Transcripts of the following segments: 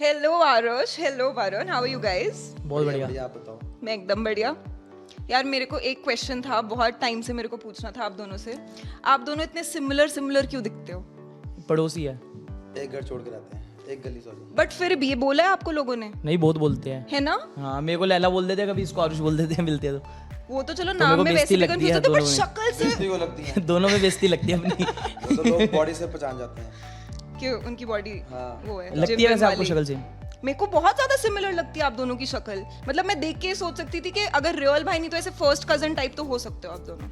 Hello Aarush, hello Varun, how are you guys? बहुत बढ़िया। आप बताओ। मैं एकदम बढ़िया। यार मेरे को एक क्वेश्चन था, बहुत टाइम से मेरे को पूछना था आप दोनों से। आप दोनों इतने सिमिलर क्यों दिखते हो? पड़ोसी है। एक घर छोड़ के रहते हैं, एक गली सॉरी। बट फिर भी ये बोला है आपको लोगों ने, नहीं, बहुत बोलते हैं। है ना? हाँ, मेरे को लैला बोल देते हैं, कभी इसको आरुष बोल देते हैं मिलते हैं तो। वो तो चलो मेरे नाम को में बेइज्जती वैसे भी लगती है कंफ्यूज होते बट दोनों में। शक्ल से बेइज्जती को लगती है। दोनों में बेइज्जती लगती है अपनी। वो तो लोग बॉडी से पहचान जाते हैं। कि उनकी बॉडी हाँ। वो है लगती gym है वैसे आपको वाली। शक्ल से? मेरे को बहुत ज्यादा सिमिलर लगती है आप दोनों की शक्ल। मतलब मैं देख के सोच सकती थी कि अगर रियल भाई नहीं तो ऐसे फर्स्ट कजन टाइप तो हो सकते हो आप दोनों।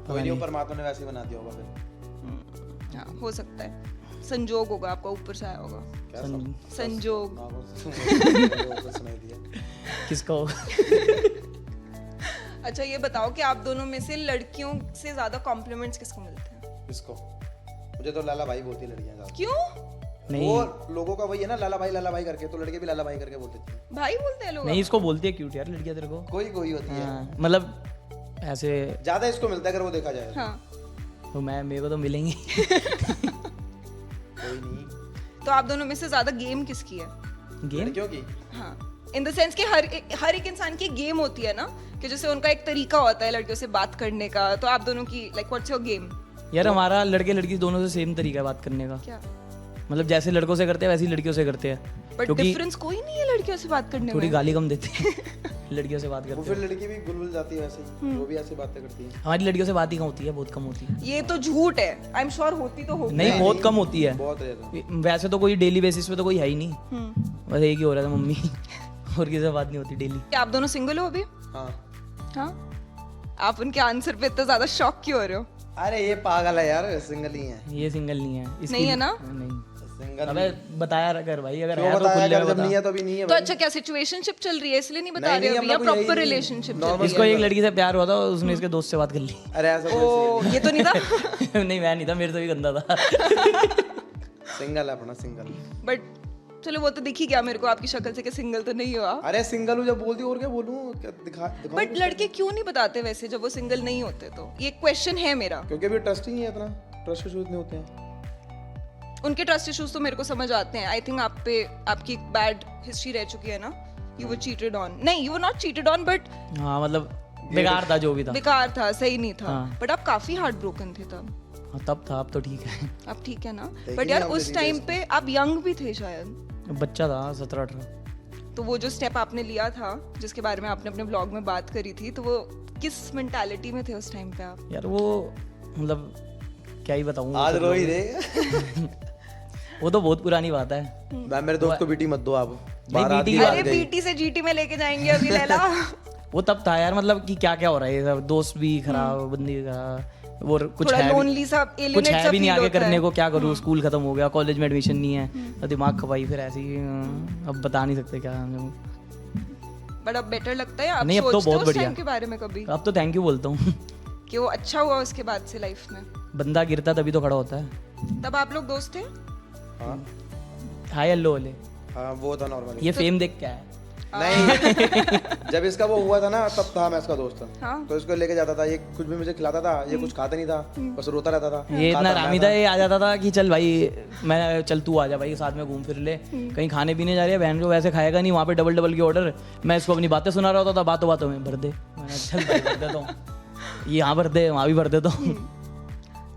कोई नहीं, परमात्मा ने वैसे ही बना दिया होगा फिर। हाँ, हो सकता है। संजोग होगा आपका, ऊपर से आया होगा क्या संजोग। सुनाई दिया। किसको? अच्छा ये बताओ कि आप दोनों में से लड़कियों से ज्यादा कॉम्प्लीमेंट्स किसको मिलते हैं? इसको मुझे तो लाला भाई बोलती है लड़कियां ज्यादा। क्यों? नहीं वो लोगों का वही है ना, लाला भाई करके, तो लड़के भी लाला भाई करके बोलते थे। भाई बोलते हैं लोग? नहीं, इसको बोलती है क्यूट यार लड़कियां तेरे को। कोई कोई होती है, हाँ, मतलब ऐसे ज्यादा इसको मिलता है अगर वो देखा जाए। हाँ। तो मेरे को तो मिलेंगे। कोई नहीं। तो आप दोनों में से ज्यादा गेम किसकी है? गेम? लड़कियों की हाँ, इन द सेंस कि हर एक इंसान की गेम होती है ना, कि जैसे उनका एक तरीका होता है लड़कियों से बात करने का। तो आप दोनों की लाइक व्हाट्स योर गेम? यार हमारा लड़के लड़की दोनों से सेम तरीका है बात करने का। क्या? मतलब जैसे लड़कों से करते हैं वैसे ही लड़कियों से करते हैं। बट क्योंकि डिफरेंस कोई नहीं है लड़कियों से बात करने थोड़ी में। गाली कम देते हैं लड़कियों से बात वो करते फिर हैं। लड़की भी गुलगुल जाती है वैसे ही, वो भी ऐसी बातें करती है। हमारी लड़कियों से बात ही कम होती है, बहुत कम होती है। ये तो झूठ है। आई एम श्योर होती तो होगी। नहीं, बहुत कम होती है। बहुत ज्यादा। वैसे तो कोई डेली बेसिस पे तो कोई है ही नहीं। बस एक ही हो रहा था मम्मी। और किसी से बात नहीं होती डेली। क्या आप दोनों सिंगल हो अभी? हाँ। हाँ। आप उनके आंसर पे इतना ज्यादा शॉक क्यों हो रहे हो? अरे ये पागल है यार, सिंगल ही है। ये सिंगल नहीं है। नहीं है ना? नहीं। सिंगल अबे बताया कर भाई, अगर क्यों है तो बताया खुल कर, जब नहीं है तो अभी नहीं है तो भाई। अच्छा क्या सिचुएशनशिप चल रही है इसलिए नहीं बता नहीं, रहे नहीं, अभी, या हम लोग यही प्रॉपर नहीं। रिलेशनशिप चल Normal रही इसको एक लड़की से प्यार हुआ था, उसने इसके दोस्त से बात कर ली। अरे ऐसा है? ओ ये तो नहीं था। नहीं, मैं नहीं था, मेरे से भी गंदा था। सिंगल है अपना, सिंगल। बट चलो वो तो दिख ही गया मेरे को आपकी शक्ल से कि सिंगल तो नहीं हुआ। अरे सिंगल हूँ जब बोलती और क्या बोलूँ, क्या दिखाऊं? बट लड़के क्यों नहीं बताते वैसे जब वो सिंगल नहीं होते? तो ये क्वेश्चन है मेरा। क्योंकि अभी ट्रस्ट ही नहीं है इतना, ट्रस्ट इश्यूज नहीं होते हैं। उनके ट्रस्ट इश्यूज तो मेरे को समझ आते हैं। आई थिंक आप पे आपकी एक बैड हिस्ट्री रह चुकी है ना। यू वर चीटेड ऑन, नहीं you were not cheated on but हाँ, मतलब बेकार था जो भी था। बेकार था, सही नहीं था। हाँ। बट आप काफी हार्ट ब्रोकन थे तब। हाँ, तब था, अब तो ठीक है। आप ठीक है ना? देखिए बट यार हमने उस टाइम पे आप यंग भी थे शायद। बच्चा था 17-18। तो वो जो स्टेप आपने लिया था, जिसके बारे में आपने अपने ब्लॉग में बात करी थी, तो वो किस मेंटालिटी में थे उस टाइम पे आप? यार वो मतलब क्या ही बताऊँ। आज रो ही रहे। वो तो बहुत पुरानी बात है। मैं मेरे दोस्त को बीटी मत दो आप। नहीं, बारात बीटी की बात अरे गई। पीटी से जीटी में लेके जाएंगे अभी लैला। वो तब था यार, मतलब कि क्या क्या हो रहा है ये सब। दोस्त भी खराब, बंदी भी खराब, और कुछ थोड़ा है भी, लोनली सा, कुछ एलियनेट है सा भी नहीं फील आगे होता करने है। को। क्या करूँ, स्कूल खत्म हो गया, कॉलेज में एडमिशन नहीं है, तो दिमाग खपाई फिर ऐसे ही। अब बता नहीं सकते क्या। बट अब बेटर लगता है? आप नहीं, अब तो सोचते हो बहुत उस बढ़िया। टाइम के बारे में कभी अब तो थैंक यू बोलता हूँ। कि वो अच्छा हुआ उसके बाद से लाइफ में? बंदा गिरता तभी तो खड़ा होता है। तब आप लोग दोस्त थे? हाँ हाय हेलो वाले, हाँ, वो था नॉर्मली। ये फेम देख क्या है। नहीं, जब इसका वो हुआ था ना तब था मैं इसका दोस्त। हाँ। तो इसको लेके जाता था, ये कुछ भी मुझे खिलाता था, ये कुछ खाता नहीं था, बस रोता रहता था। ये इतना खाता रामी था, ये आ जाता था कि चल भाई, मैं चल तू आ जा भाई, साथ में घूम फिर ले। कहीं खाने पीने जा रहे हैं, बहन जो वैसे खाएगा नहीं, वहाँ पे डबल डबल की ऑर्डर। मैं इसको अपनी बातें सुना रहा होता था, बातों बातों में भर दे। मैंने चल भाई भर देता हूँ, ये यहाँ भर दे, वहाँ भी भर देता हूँ।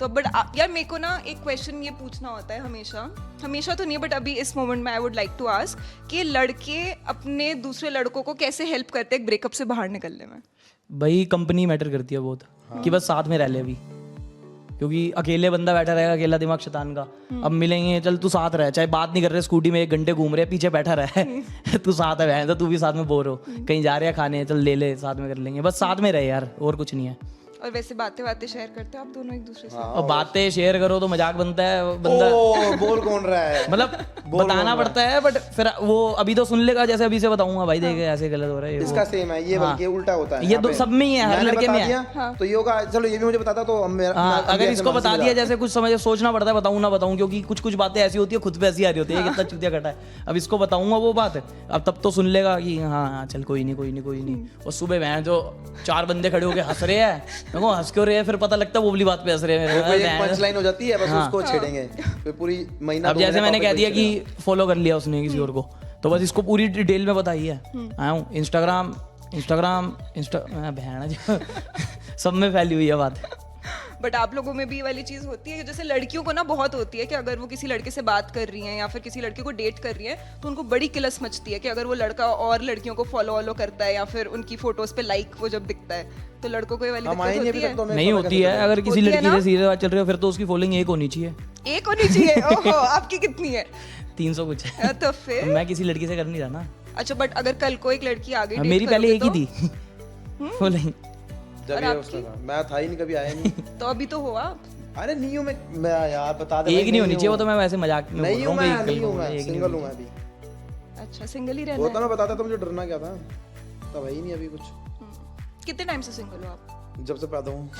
तो बट यार मेरे को ना एक क्वेश्चन ये पूछना होता है हमेशा तो नहीं, बट अभी इस मोमेंट में I would like to ask कि लड़के अपने दूसरे लड़कों को कैसे हेल्प करते हैं ब्रेकअप से बाहर निकलने में? भाई कंपनी मैटर करती है बहुत, कि बस साथ में रह ले अभी। क्योंकि अकेले बंदा बैठा रहेगा, अकेला दिमाग शैतान का। अब मिलेंगे, चल तू साथ रह, चाहे बात नहीं कर रहे, स्कूटी में 1 घंटे घूम रहे, पीछे बैठा रहे। तू साथ है, तो तू भी साथ में बोर हो, कहीं जा रहे हैं खाने, चल ले ले, साथ में कर लेंगे। बस साथ में रहे यार, और कुछ नहीं है। और वैसे बातें शेयर करते हो आप दोनों एक दूसरे से? और बातें शेयर करो तो मजाक बनता है बंदा। ओ, बोल कौन रहा है? मतलब बताना पड़ता है, बट फिर वो अभी तो सुन लेगा, जैसे अभी से बताऊंगा भाई देख ऐसे गलत हो रहा है। इसका सेम है ये, बल्कि उल्टा होता है। ये यहाँ तो पे सब में ही है, हर मैंने लड़के बता में है। दिया, तो ये होगा चलो ये भी मुझे बताता तो हाँ, अगर इसको बता दिया, जैसे कुछ समझ सोचना पड़ता है बताऊं ना बताऊं, क्योंकि कुछ कुछ बातें ऐसी होती है खुद पे ऐसी आ रही होती है, कितना चूतिया कटा है। अब इसको बताऊंगा वो बात, अब तब तो सुन लेगा कि हाँ हाँ चल कोई नहीं। और सुबह मैं जो 4 बंदे खड़े होके हंस रहे हैं, देखो हंस क्यों रहे हैं, फिर पता लगता है वो वाली बात पे हंस रहे हैं कोई एक मेरे। पंच लाइन हो जाती है, बस उसको छेड़ेंगे फिर पूरी महीना अब दो जैसे महीने मैंने topic कह दिया वही कि फॉलो कर लिया उसने किसी और को, तो बस इसको पूरी डिटेल में बताई है। आया हूँ इंस्टाग्राम बहना जो सब में फैली हुई है बात। बट आप लोगों में भी ये वाली चीज होती है कि जैसे लड़कियों को ना बहुत होती है कि अगर वो किसी लड़के से बात कर रही हैं या फिर किसी लड़के को डेट कर रही हैं तो उनको बड़ी किलस मचती है कि अगर वो लड़का और लड़कियों को फॉलो वॉलो करता है या फिर उनकी फोटोज पे लाइक वो जब दिखता है तो लड़कों को ये वाली हम आए दिक्कत नहीं होती अभी है। तक तो हमें नहीं पता होती कैसे है, अगर किसी होती है लड़की ना? से सीधे बात चल रही हो फिर तो उसकी फॉलोइंग 1 होनी चाहिए। एक होनी चाहिए। ओहो, आपकी कितनी है? 300 कुछ है। तो फिर मैं किसी लड़की से कर नहीं रहा ना। अच्छा, बट अगर कल को एक लड़की आ गई मेरी date पहले एक करोगे ही थी फॉलोइंग। जब और ये आपकी? उसका था, मैं था ही नहीं, कभी आया नहीं। तो अभी तो हो आप। अरे नहीं हूँ मैं यार बता दे एक भाई, ही नहीं होनी चाहिए, वो हूँ। तो मैं वैसे मजाक में बोल नहीं रहा हूँ हूँ कि मैं, एक नहीं हूँ कल को मैं, एक नहीं सिंगल होनी हूँ मैं चाहिए। अभी। अच्छा, सिंगल ही रहना वो तो है। मैं बताता तो मुझे डरना क्या था, तब है ही नहीं अभी कुछ, कितने टाइम से सिंगल हो आप? जब से पैदा हूँ।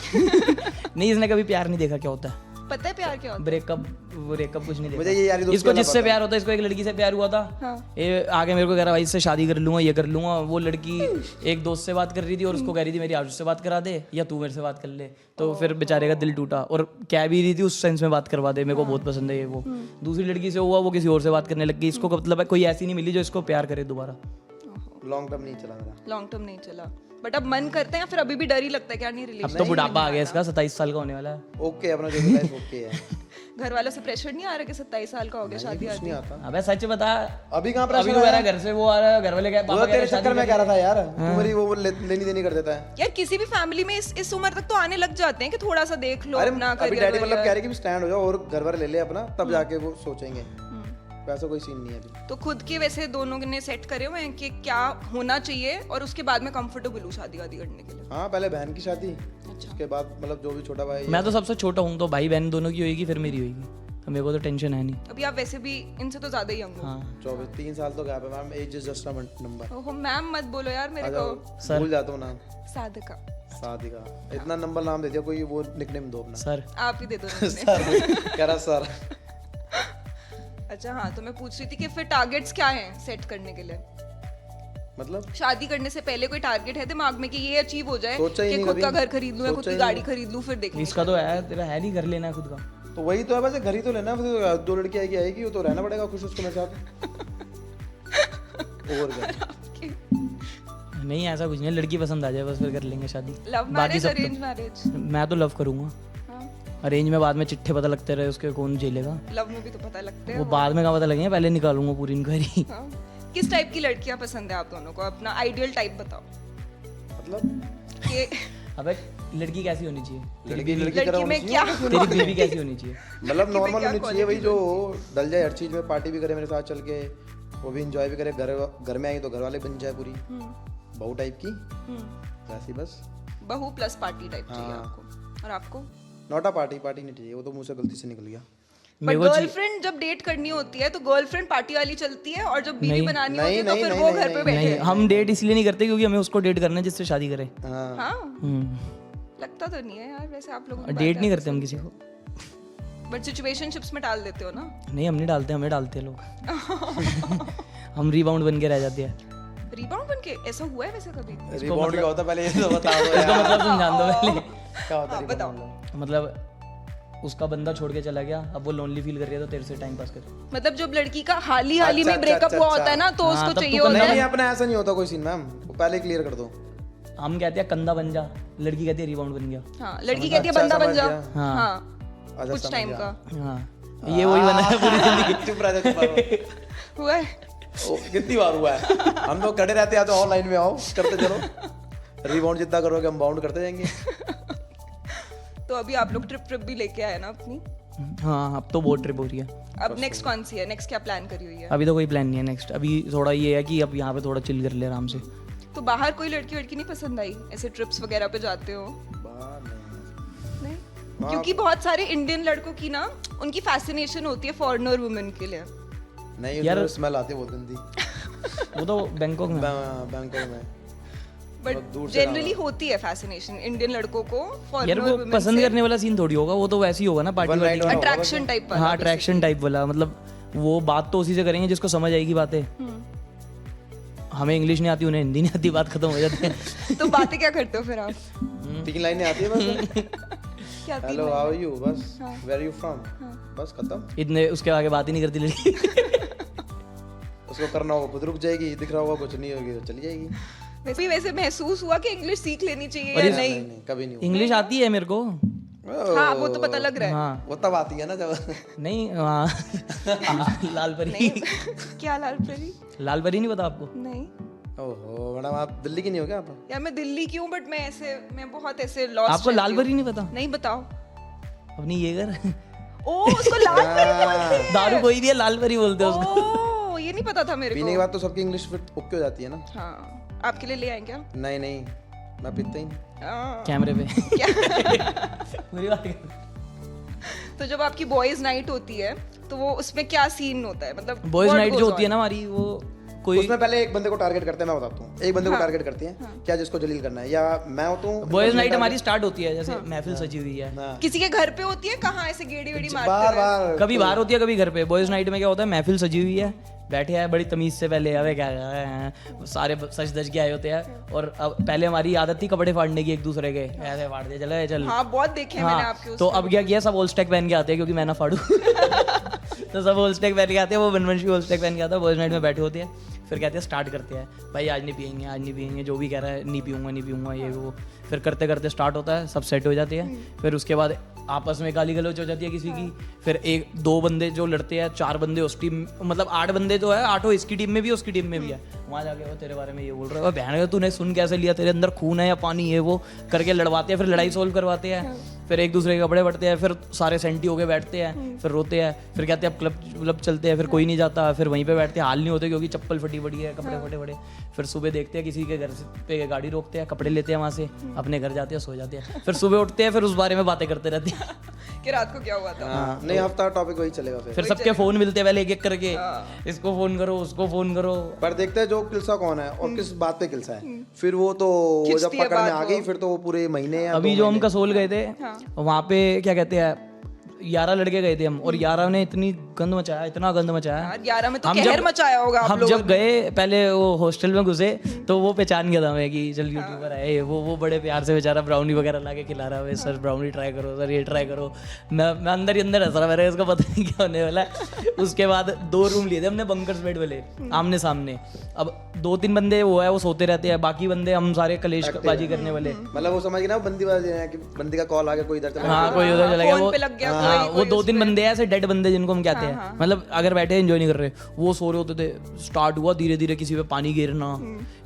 नहीं, इसने कभी प्यार नहीं देखा क्या होता है। पता है प्यार क्या होता ब्रेकअप कुछ नहीं मुझे देखा। ये यारी दोस्ती इसको वाला जिससे पता प्यार होता है, इसको एक लड़की से प्यार हुआ था, हाँ। ये आगे मेरे को कह रहा भाई इससे शादी कर लूंगा, ये कर लूंगा। वो लड़की एक दोस्त से बात कर रही थी और उसको कह रही थी मेरी आयुष से बात करा दे या तू मेरे से बात कर ले। तो फिर बेचारे का दिल टूटा और कह भी रही थी उस सेंस में बात करवा दे, मेरे को बहुत पसंद है ये वो। दूसरी लड़की से हुआ, वो किसी और से बात करने लग गई। इसको मतलब है कोई ऐसी नहीं मिली जो इसको प्यार करे दोबारा। लॉन्ग टर्म नहीं चला मेरा। लॉन्ग टर्म नहीं चला, बट अब मन करते हैं या फिर अभी भी डर ही लगता है कि यार नहीं अब रिलेशन। तो बुढ़ापा आ गया इसका, 27 साल का होने वाला है। ओके, अपना जो लाइफ ओके है। घर वालों से प्रेशर नहीं आ रहा कि 27 साल का हो गया शादी कुछ नहीं आती? आता। अबे सच बता, अभी कहाँ अभी प्रेशर तो है? मेरा घर से वो आ रहा है, घर वाले कह वो पापा तो कह तेरे रहे शादी चक्कर में कर कह रहा ले। था यार, तुम्हारी वो लेनी देनी कर देता है। यार किसी भी फैमिली में इस उम्र तक तो आने लग जाते हैं कि थोड़ा सा देख लो अरे अपना अभी career डैडी मतलब वगैरह। कह रहे कि स्टैंड हो जाओ और घर वाले ले ले अपना, तब जाके वो सोचेंगे। वैसा कोई सीन नहीं है अभी। तो खुद के वैसे दोनों ने सेट करे हुए हैं कि क्या होना चाहिए और उसके बाद में कंफर्टेबल हूँ शादी वादी करने के लिए। हाँ, पहले बहन की शादी, अच्छा। उसके बाद मतलब जो भी छोटा भाई। मैं तो सबसे छोटा हूँ, तो भाई बहन दोनों की होगी फिर मेरी होगी, तो मेरे को तो टेंशन है नहीं। अभी आप वैसे भी इनसे तो ज्यादा ही यंग हो। हाँ 24 साल तो गैप है ma'am, age is just a number. ओहो मैम मत बोलो यार मेरे को। भूल जाता हूँ नाम। साधका। सादिका, इतना नंबर नाम दे दिया, कोई वो निकनेम दो अपना। सर। आप ही दे दो निकनेम। सर कह रहा सर। अच्छा हाँ, तो मैं पूछ रही थी कि फिर टारगेट्स क्या हैं सेट करने के लिए? मतलब शादी करने से पहले कोई टारगेट है दिमाग में कि ये अचीव हो जाए सोचा ही कि नहीं खुद कभी। का घर खरीद लूं या खुद सोचा की ही गाड़ी नहीं। खरीद लूं, फिर देखेंगे। इसका तो है, तेरा है नहीं, घर लेना है खुद का। तो वही तो है, वैसे घर ही तो लेना है, फिर 2 लड़की आएगी वो तो रहना पड़ेगा खुश उसको मेरे साथ। और क्या? नहीं ऐसा कुछ नहीं है, लड़की पसंद आ जाए बस फिर कर लेंगे शादी। लव बाकी मैरिज सब अरेंज मैरिज? तो मैं तो लव करूंगा। अरेंज में बाद में चिट्ठे पता लगते रहे उसके, कौन झेलेगा। लव में भी तो पता लगते हैं वो बाद में कहाँ पता लगेंगे, पहले निकालूंगा पूरी इंक्वायरी। हाँ। किस टाइप की लड़कियां पसंद है आप दोनों को? अपना आइडियल टाइप बताओ मतलब कि अबे लड़की कैसी होनी चाहिए? लड़की की तरह लड़की होनी में चाहिए। क्या तेरी बीवी कैसी होनी चाहिए? मतलब नॉर्मल क्या होनी चाहिए भाई, जो डल जाए हर चीज में, पार्टी भी करे मेरे साथ चल के, वो भी एंजॉय भी करे, घर में आई तो घर वाले बन जाए पूरी बहू टाइप की, वैसी बस। बहू प्लस पार्टी टाइप चाहिए हाँ। आपको। और आपको? नॉट अ पार्टी नहीं चाहिए, वो तो मुंह से गलती से निकल गया। बट गर्लफ्रेंड जब डेट करनी होती है तो गर्लफ्रेंड पार्टी वाली चलती है और जब बीवी बनानी होती है तो फिर वो घर पे बैठे। नहीं, हम डेट इसलिए नहीं करते क्योंकि हमें उसको डेट करना है जिससे शादी करें। हाँ, हाँ लगता तो नहीं है यार वैसे आप लोगों डेट नहीं करते हम किसी को। बट सिचुएशनशिप्स में डाल देते हो ना? नहीं हम नहीं डालते, हमें डालते हैं लोग। हम रीबाउंड बन के रह जाते हैं। रिबाउंड बन के ऐसा हुआ है वैसे कभी? रिबाउंड क्या होता है पहले ये तो बता दो इसका यार। मतलब समझा दो पहले। क्या होता है हाँ, बताओ। मतलब उसका बंदा छोड़ के चला गया, अब वो लोनली फील कर रही है तो तेरे से टाइम पास कर। मतलब जब लड़की का हाल ही अच्छा, में ब्रेकअप हुआ होता है ना तो हाँ, उसको तब चाहिए तू होता नहीं है। नहीं, अपना ऐसा नहीं होता कोई सीन मैम, वो पहले क्लियर कर दो। हम कहते हैं कंधा बन जा, लड़की कहती है रिबाउंड बन गया। हाँ लड़की कहती है बंदा बन जा। हाँ। हाँ अच्छा, कुछ समझ टाइम गया। का हाँ ये वही बना है पूरी जिंदगी। चुप रह जा, चुप रहो। हुआ है। ओ, कितनी बार हुआ है, हम लोग खड़े रहते हैं तो ऑनलाइन में आओ, करते चलो, रिबाउंड जितना करोगे हम बाउंड करते जाएंगे। तो अभी आप लोग ट्रिप भी लेके आए ना अपनी? हाँ अब तो बहुत ट्रिप हो रही है। अब नेक्स्ट कौन सी है? नेक्स्ट क्या प्लान करी हुई है? अभी तो कोई प्लान नहीं है नेक्स्ट, अभी थोड़ा ये है कि अब यहाँ पे थोड़ा चिल कर ले आराम से। तो बाहर कोई लड़की वड़की नहीं पसंद आई? ऐसे ट्रिप्स वगैरह पे जाते हो? बाहर नहीं। नहीं क्योंकि बहुत सारे इंडियन लड़कों की ना उनकी फैसिनेशन होती है फॉरेनर वुमेन के लिए। नहीं यार- यार, स्मेल आती है बहुत गंदी वो तो बैंकॉक में। बैंकॉक में। बट दूर से जनरली होती है फैसिनेशन इंडियन लड़कों को यार फॉरेनर वो वुमेन पसंद से। करने वाला सीन थोड़ी होगा, वो तो वैसे ही होगा ना पार्टी One night वार्टी। वाला होगा अट्रैक्शन टाइप हाँ अट्रैक्शन टाइप वाला, मतलब वो बात तो उसी से करेंगे जिसको समझ आएगी बातें। हमें इंग्लिश नहीं आती, उन्हें हिंदी नहीं आती, बात खत्म हो जाती है। तो बातें क्या करते हो फिर आप? 3 लाइनें आती है बस। क्या तीन हेलो हाउ आर यू, बस हाँ। वेयर यू फ्रॉम, बस खत्म। इतने उसके आगे बात ही नहीं करती लड़की। उसको करना होगा खुद रुक जाएगी, दिख रहा होगा कुछ नहीं होगी तो चली जाएगी। वैसे महसूस हुआ कि इंग्लिश सीख लेनी चाहिए और या इस- नहीं? नहीं कभी नहीं इंग्लिश आती है मेरे को। हाँ वो तो पता लग रहा है। हाँ वो तब आती है ना जब नहीं हाँ लाल परी। क्या लाल परी? लाल परी नहीं पता आपको? नहीं ओहो मैडम आप दिल्ली की नहीं हो क्या आप? यार मैं दिल्ली की हूँ बट मैं बहुत ऐसे लॉस्ट। आपको लाल परी नहीं पता? नहीं बताओ। अपनी ये कर ओ उसको लाल परी बोलते हैं। दारू कोई भी है लाल परी बोलते हैं उसको। ओ ये नहीं पता था मेरे पीने को। के बाद तो सबकी इंग्लिश फिर ओके हो जाती है ना। हाँ आपके लिए ले आए क्या? नहीं नहीं मैं पीता ही नहीं। कैमरे पे पूरी बात कर। तो जब आपकी बॉयज नाइट होती है तो वो उसमें क्या सीन होता है, मतलब बॉयज what नाइट goes जो होती है on? ना हमारी, वो कोई उसमें पहले एक बंदे को टारगेट करते हैं, मैं बताता हूँ। एक बंदे को टारगेट करती है क्या, जिसको जलील करना है, या मैं होता हूँ। बॉयज नाइट हमारी स्टार्ट होती है जैसे महफिल सजी हुई है। हाँ। किसी के घर पे होती है, कहाँ ऐसे गेड़ी वेड़ी मारते बार हैं? बार कभी बाहर होती है कभी घर पे। बॉयज नाइट में क्या होता है, महफिल सजी हुई है, बैठे हैं बड़ी तमीज से, पहले अरे क्या कर रहे हैं, सारे सज धज के आए होते हैं। और अब पहले हमारी आदत थी कपड़े फाड़ने की एक दूसरे के, ऐसे फाड़ दे चले चल। हाँ बहुत देखे हैं मैंने आपके तो अब क्या किया, सब ओल्ड स्टैक पहन के आते हैं क्योंकि मैं ना फाड़ू। तो सब ओल्ड स्टैक पहन के आते हैं, वो बनवंशी ओल्ड स्टैक पहन के आता है, बॉयज नाइट में बैठे होते हैं। फिर कहते हैं स्टार्ट करते हैं, भाई आज नहीं पियेंगे, आज नहीं पियेंगे, जो भी कह रहा है नहीं पीऊंगा ये वो। फिर करते करते स्टार्ट होता है, सब सेट हो जाते हैं। फिर उसके बाद आपस में गाली गलौज हो जाती है किसी की। फिर एक दो बंदे जो लड़ते हैं, 4 बंदे उस टीम, मतलब 8 बंदे जो है, 8 इसकी टीम में भी उसकी टीम में भी है। वहाँ जाके वो तेरे बारे में ये बोल रहा है, बहन तूने सुन कैसे लिया, तेरे अंदर खून है या पानी है, वो करके लड़वाते हैं। फिर लड़ाई सोल्व करवाते हैं, फिर एक दूसरे के कपड़े बढ़ते हैं, फिर सारे सेंटी होके बैठते हैं, फिर रोते हैं, फिर कहते हैं अब क्लब चलते हैं। फिर कोई नहीं जाता, फिर वहीं पे बैठते हैं, हाल नहीं होते क्योंकि चप्पल फटी पड़ी है, कपड़े फटे पड़े। फिर सुबह देखते हैं किसी के घर पे गाड़ी रोकते हैं, कपड़े लेते हैं वहाँ से, अपने घर जाते हैं, सो जाते हैं। फिर सुबह उठते हैं, फिर उस बारे में बातें करते रहते हैं। कि रात को क्या हुआ था। हाँ, नहीं हफ्ता टॉपिक वही चलेगा फिर। फिर सबके फोन मिलते हैं पहले एक एक करके, इसको फोन करो उसको फोन करो। पर देखते हैं जो किलसा कौन है और किस बात पे किलसा है। फिर वो तो वो जब पकड़ने आ गई फिर तो वो पूरे महीने या अभी जो हम कसोल गए थे वहाँ पे क्या कहते हैं, 11 लड़के गए थे हम, और 11 ने इतनी गंद मचाया, इतना गंद मचाया। यार 11 में तो हम कहर जब- मचाया होगा आप हम लोगों जब गए पहले वो हॉस्टल में घुसे तो वो पहचान गया था हमें कि चल यूट्यूबर है ये, वो बड़े प्यार से बेचारा ब्राउनी वगैरह ला के खिला रहा है, सर ब्राउनी ट्राई करो, सर ये ट्राई करो। मैं अंदर ही अंदर हंस रहा, मेरे इसको पता नहीं क्या होने वाला है। उसके बाद 2 रूम लिए थे हमने बंकर्स बेड वाले, आमने सामने। अब 2-3 बंदे वो है वो सोते रहते हैं, बाकी बंदे हम सारे कलेशबाजी करने वाले। मतलब वो समझ गए ना बंदीबाजी है कि बंदी का कॉल आ गया, कोई इधर चला हाँ कोई उधर चला गया, फोन वो पे लग गया हाँ, वो 2-3 बंदे ऐसे डेड बंदे जिनको हम कहते हैं, मतलब अगर बैठे एंजॉय नहीं कर रहे, वो सो रहे होते थे। स्टार्ट हुआ धीरे धीरे, किसी पे पानी गिरना,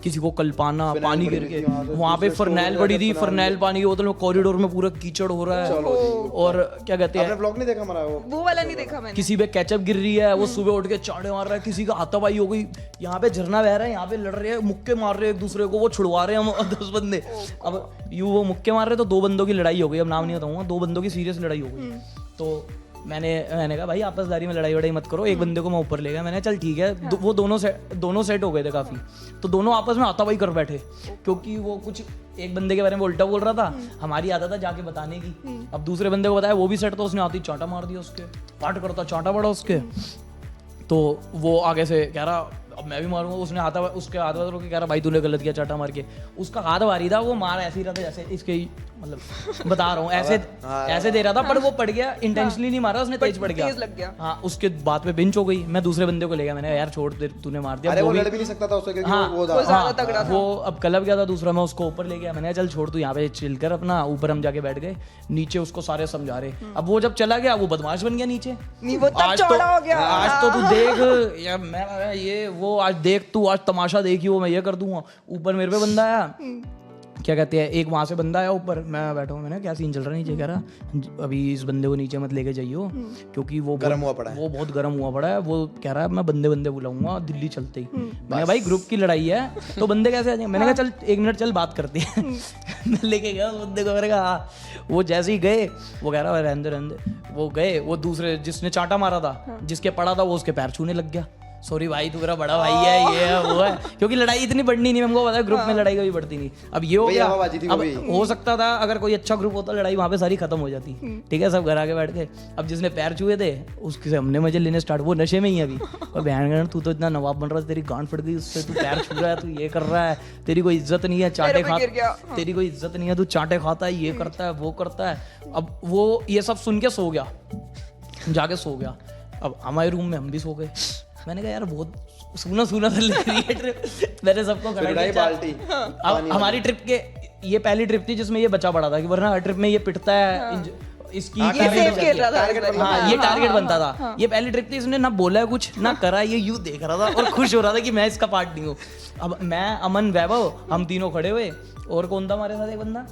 किसी को कल्पाना, पानी गिर के वहाँ पे फरनैल पड़ी थी, फरनैल पानी की बोतल में, कॉरिडोर में पूरा कीचड़ हो रहा है। और क्या कहते हैं, आपने ब्लॉग नहीं देखा हमारा वो वाला नहीं देखा मैंने। किसी पे केचप गिर रही है, वो सुबह उठ के चाड़े मार रहा है, किसी का हाथापाई हो गई, यहाँ पे झरना बह रहा है, यहाँ पे लड़ रहे हैं, मुक्के मार रहे हैं एक दूसरे को, वो छुड़वा रहे हैं हम 10 बंदे। अब यूं वो मुक्के मार रहे तो 2 बंदों की लड़ाई हो गई, अब नाम नहीं बताऊंगा, 2 बंदों की सीरियस लड़ाई हो गई। तो मैंने कहा भाई आपसदारी में लड़ाई वड़ाई मत करो, एक बंदे को मैं ऊपर ले गया, मैंने चल ठीक है। वो दोनों सेट हो गए थे काफी, तो दोनों आपस में हाथापाई कर बैठे, क्योंकि वो कुछ एक बंदे के बारे में उल्टा बोल रहा था, हमारी आदत है जाके बताने की। अब दूसरे बंदे को बताया, वो भी सेट, तो उसने आती चांटा मार दिया उसके, पाट करता चांटा पड़ा उसके। तो वो आगे से कह रहा अब मैं भी मारूंगा, उसने उसके हाथ रोक के कह रहा भाई तूने गलत किया, चाटा मार के। उसका हाथ भारी था, वो मार ऐसे ही रहा था जैसे इसके, मतलब बता रहा हूँ ऐसे दे रहा था, पर वो पड़ गया, इंटेंशनली नहीं मारा उसने, तेज पड़ गया, तेज लग गया। हाँ उसके बात पे बिंच हो गई। मैं दूसरे बंदे को ले गया, मैंने कहा, यार छोड़, तूने मार दिया। अरे वो लड़ भी नहीं सकता था उससे क्योंकि हाँ, वो ज्यादा तगड़ा था। वो अब क्लब गया था दूसरा, मैं उसको ऊपर ले गया, मैंने कहा चल छोड़ तू यहाँ पे चिल कर अपना। ऊपर हम जाके बैठ गए, नीचे उसको सारे समझा रहे। अब वो जब चला गया, वो बदमाश बन गया नीचे, नहीं वो तब चौड़ा हो गया। आज तो तू देख यार, मैं ये वो आज देख तू, आज तमाशा देखियो, मैं ये कर दूंगा। ऊपर मेरे पे बंदा आया, क्या कहते हैं, एक वहां से बंदा आया ऊपर, मैं बैठा हूँ, मैंने क्या सीन चल रहा है नीचे, कह रहा अभी इस बंदे को नीचे मत लेके जाइयो क्योंकि वो गर्म हुआ पड़ा है, वो बहुत गर्म हुआ पड़ा है। वो कह रहा है मैं बंदे बुलाऊंगा दिल्ली चलते ही। मैंने भाई ग्रुप की लड़ाई है तो बंदे कैसे आ जाएंगे। मैंने कहा चल 1 मिनट चल बात करते हैं। मैं लेके गया उस बंदे को, मैंने कहा हाँ। वो जैसे ही गए, वो कह रहा है रहने दे। वो गए, वो दूसरे जिसने चाटा मारा था, जिसके पड़ा था, वो उसके पैर छूने लग गया। सॉरी भाई तू मेरा बड़ा भाई है, ये है वो है, क्योंकि लड़ाई इतनी बढ़नी नहीं, हमको पता है ग्रुप में लड़ाई कभी बढ़ती नहीं। अब ये हो वही गया, हवाबाजी थी, अब वही। हो सकता था अगर कोई अच्छा ग्रुप होता लड़ाई वहाँ पे सारी खत्म हो जाती, ठीक है, सब घर आके बैठ के। अब जिसने पैर छुए थे उसके से हमने मजे लेने स्टार्ट, वो नशे में ही है अभी, और बहन तू तो इतना नवाब बन रहा है, तेरी गांड फट गई उससे, तू पैर छू रहा है, तू ये कर रहा है, तेरी कोई इज्जत नहीं है, चाटे पैरों पे गिर गया। खा, तेरी कोई इज्जत नहीं है, तू चाटे खाता है, ये करता है, वो करता है। अब वो ये सब सुन के सो गया, जाके सो गया। अब हमारे रूम में हम भी सो गए। मैंने कहा यार बहुत सूना सूना सा लग रही है ट्रिप। मैंने सबको खड़ा लड़ाई किया। बाल्टी अब हमारी ट्रिप के ये पहली ट्रिप थी जिसमें ये बचा पड़ा था, कि वरना हर ट्रिप में ये पिटता है, इसकी ये सेव खेल रहा था इस बारी। हाँ ये टारगेट बनता था। ये पहली ट्रिप थी, इसने ना बोला है कुछ ना करा, ये यूं देख रहा था और खुश हो रहा था कि मैं इसका पार्ट नहीं हूँ। अब मैं, अमन, वैभव, हम तीनों खड़े हुए, और कौन था हमारे साथ एक बंदा,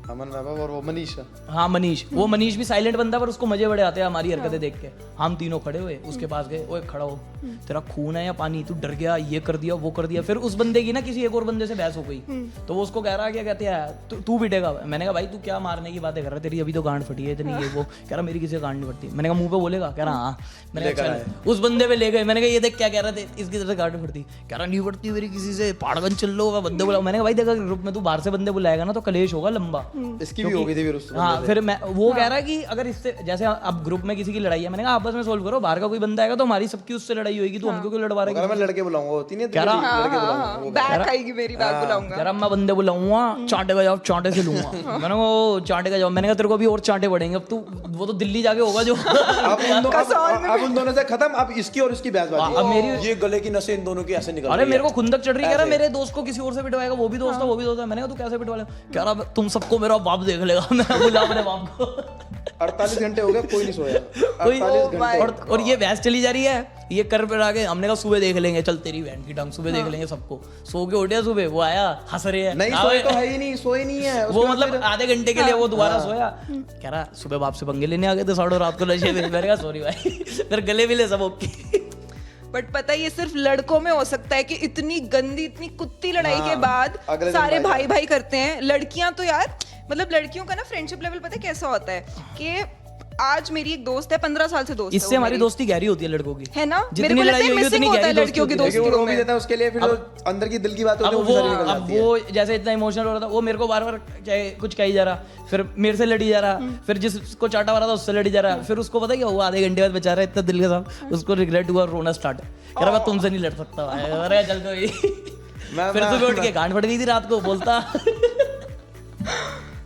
अमन वैभव और वो मनीष। हाँ मनीष, वो मनीष भी साइलेंट बंदा पर उसको मजे बड़े आते हैं हमारी हरकतें देख के। हम तीनों खड़े हुए, उसके पास गए, ओए खड़ा हो, तेरा खून है या पानी, तू डर गया, ये कर दिया, वो कर दिया। फिर उस बंदे की ना किसी एक और बंदे से बहस हो गई, तो वो उसको कह रहा क्या कहते हैं तू पिटेगा। मैंने कहा भाई तू क्या मारने की बातें कर रहा है, तेरी अभी तो गांड फटी है इतनी, ये वो कह रहा मेरी किसी गांड नहीं फटती। मैंने कहा मुंह पे बोलेगा, कह रहा हाँ। मैंने कहा चल, उस बंदे पे ले गए। मैंने कहा ये देख क्या कह रहे थे, इसकी तरह से गांड फटती, कह रहा नहीं फटती मेरी किसी से, पहाड़गंज चल लो होगा बंदे बुलाओ। मैंने कहा भाई देखा ग्रुप में तू बाहर से बंदे बुलाएगा ना तो कलेश होगा लंबा। इसकी भी हो गई थी फिर उससे। हाँ फिर मैं वो कह रहा है कि अगर इससे जैसे अब ग्रुप में किसी की लड़ाई है, मैंने कहा आपस में सोल्व करो, बाहर का कोई बंदा आएगा तो हमारी सबकी उससे लड़ाई होगी, तो हमको क्यों लड़वा रही अगर मैं लड़के बुलाऊंगा होती नहीं, कह रहा लड़के बुलाऊंगा। बैक आएगी मेरी, बैक बुलाऊंगा। कह रहा मैं बंदे बुलाऊंगा, चांटे का जवाब चांटे से लूंगा। मैंने कहा ओ चांटे का जवाब, मैंने कहा तेरे को अभी और चांटे पड़ेंगे, अब तू वो तो दिल्ली जाके होगा जो। अब उन दोनों से खत्म, अब इसकी और इसकी बहसबाजी। अब मेरी, ये गले की नसें इन दोनों की ऐसे निकल अरे रही है। मेरे को खुंदक चढ़ रही, कह रहा मेरे दोस्त को किसी और से पिटवाएगा, वो भी दोस्त है, वो भी दोस्त है। मैंने कहा तू कैसे पिटवा ले, कह रहा तुम सबको मेरा बाप देख लेगा, मैं बुला अपने बाप को। 48 घंटे हो गए कोई नहीं सोया। कोई 48 घंटे। और ये बहस चली जा रही है, ये कर पर आगे। हमने कहा सुबह देख लेंगे, चल तेरी बहन की टांग, सुबह देख लेंगे सबको। सो के उठे सुबह, वो आया हंस रहे हैं, नहीं सोए तो है ही नहीं, सोए नहीं है वो मतलब आधे घंटे के लिए वो दोबारा सोया। कह रहा सुबह बाप से पंगे लेने आ गए थे 8:30 रात को नशे में। मैंने कहा सॉरी भाई, फिर गले मिले सब ओके। बट पता है ये सिर्फ लड़कों में हो सकता है कि इतनी गंदी, इतनी कुत्ती लड़ाई के बाद अगले दिन सारे भाई भाई भाई करते हैं। लड़कियां तो यार, मतलब लड़कियों का ना फ्रेंडशिप लेवल पता है कैसा होता है कि आज मेरी एक दोस्त है, 15 साल से दोस्त है इससे वो हमारी मेरी। दोस्ती गहरी होती है लड़कों की, है ना, मेरे जितनी को लगता लड़ाई है होगी मिसिंग उतनी होता है गहरी लड़कियों की दोस्ती लेकिन वो दोस्तियों रो भी में। देता है उसके लिए, फिर जो अंदर की दिल की बात होती अब है वो सारी निकल अब जाती है। वो जैसे इतना इमोशनल हो रहा था, वो मेरे को बार बार कुछ कही जा रहा, फिर मेरे से लड़ी जा रहा, फिर जिसको चाटा मारा था उससे लड़ी जा रहा। फिर उसको पता क्या हुआ, आधे घंटे बाद बेचारा इतना दिल के साथ उसको रिग्रेट हुआ, रोना स्टार्ट। कह रहा मैं तुमसे नहीं लड़ सकता भाई, अरे चल कोई। फिर सुबह उठ के गांड फट गई थी रात को, बोलता।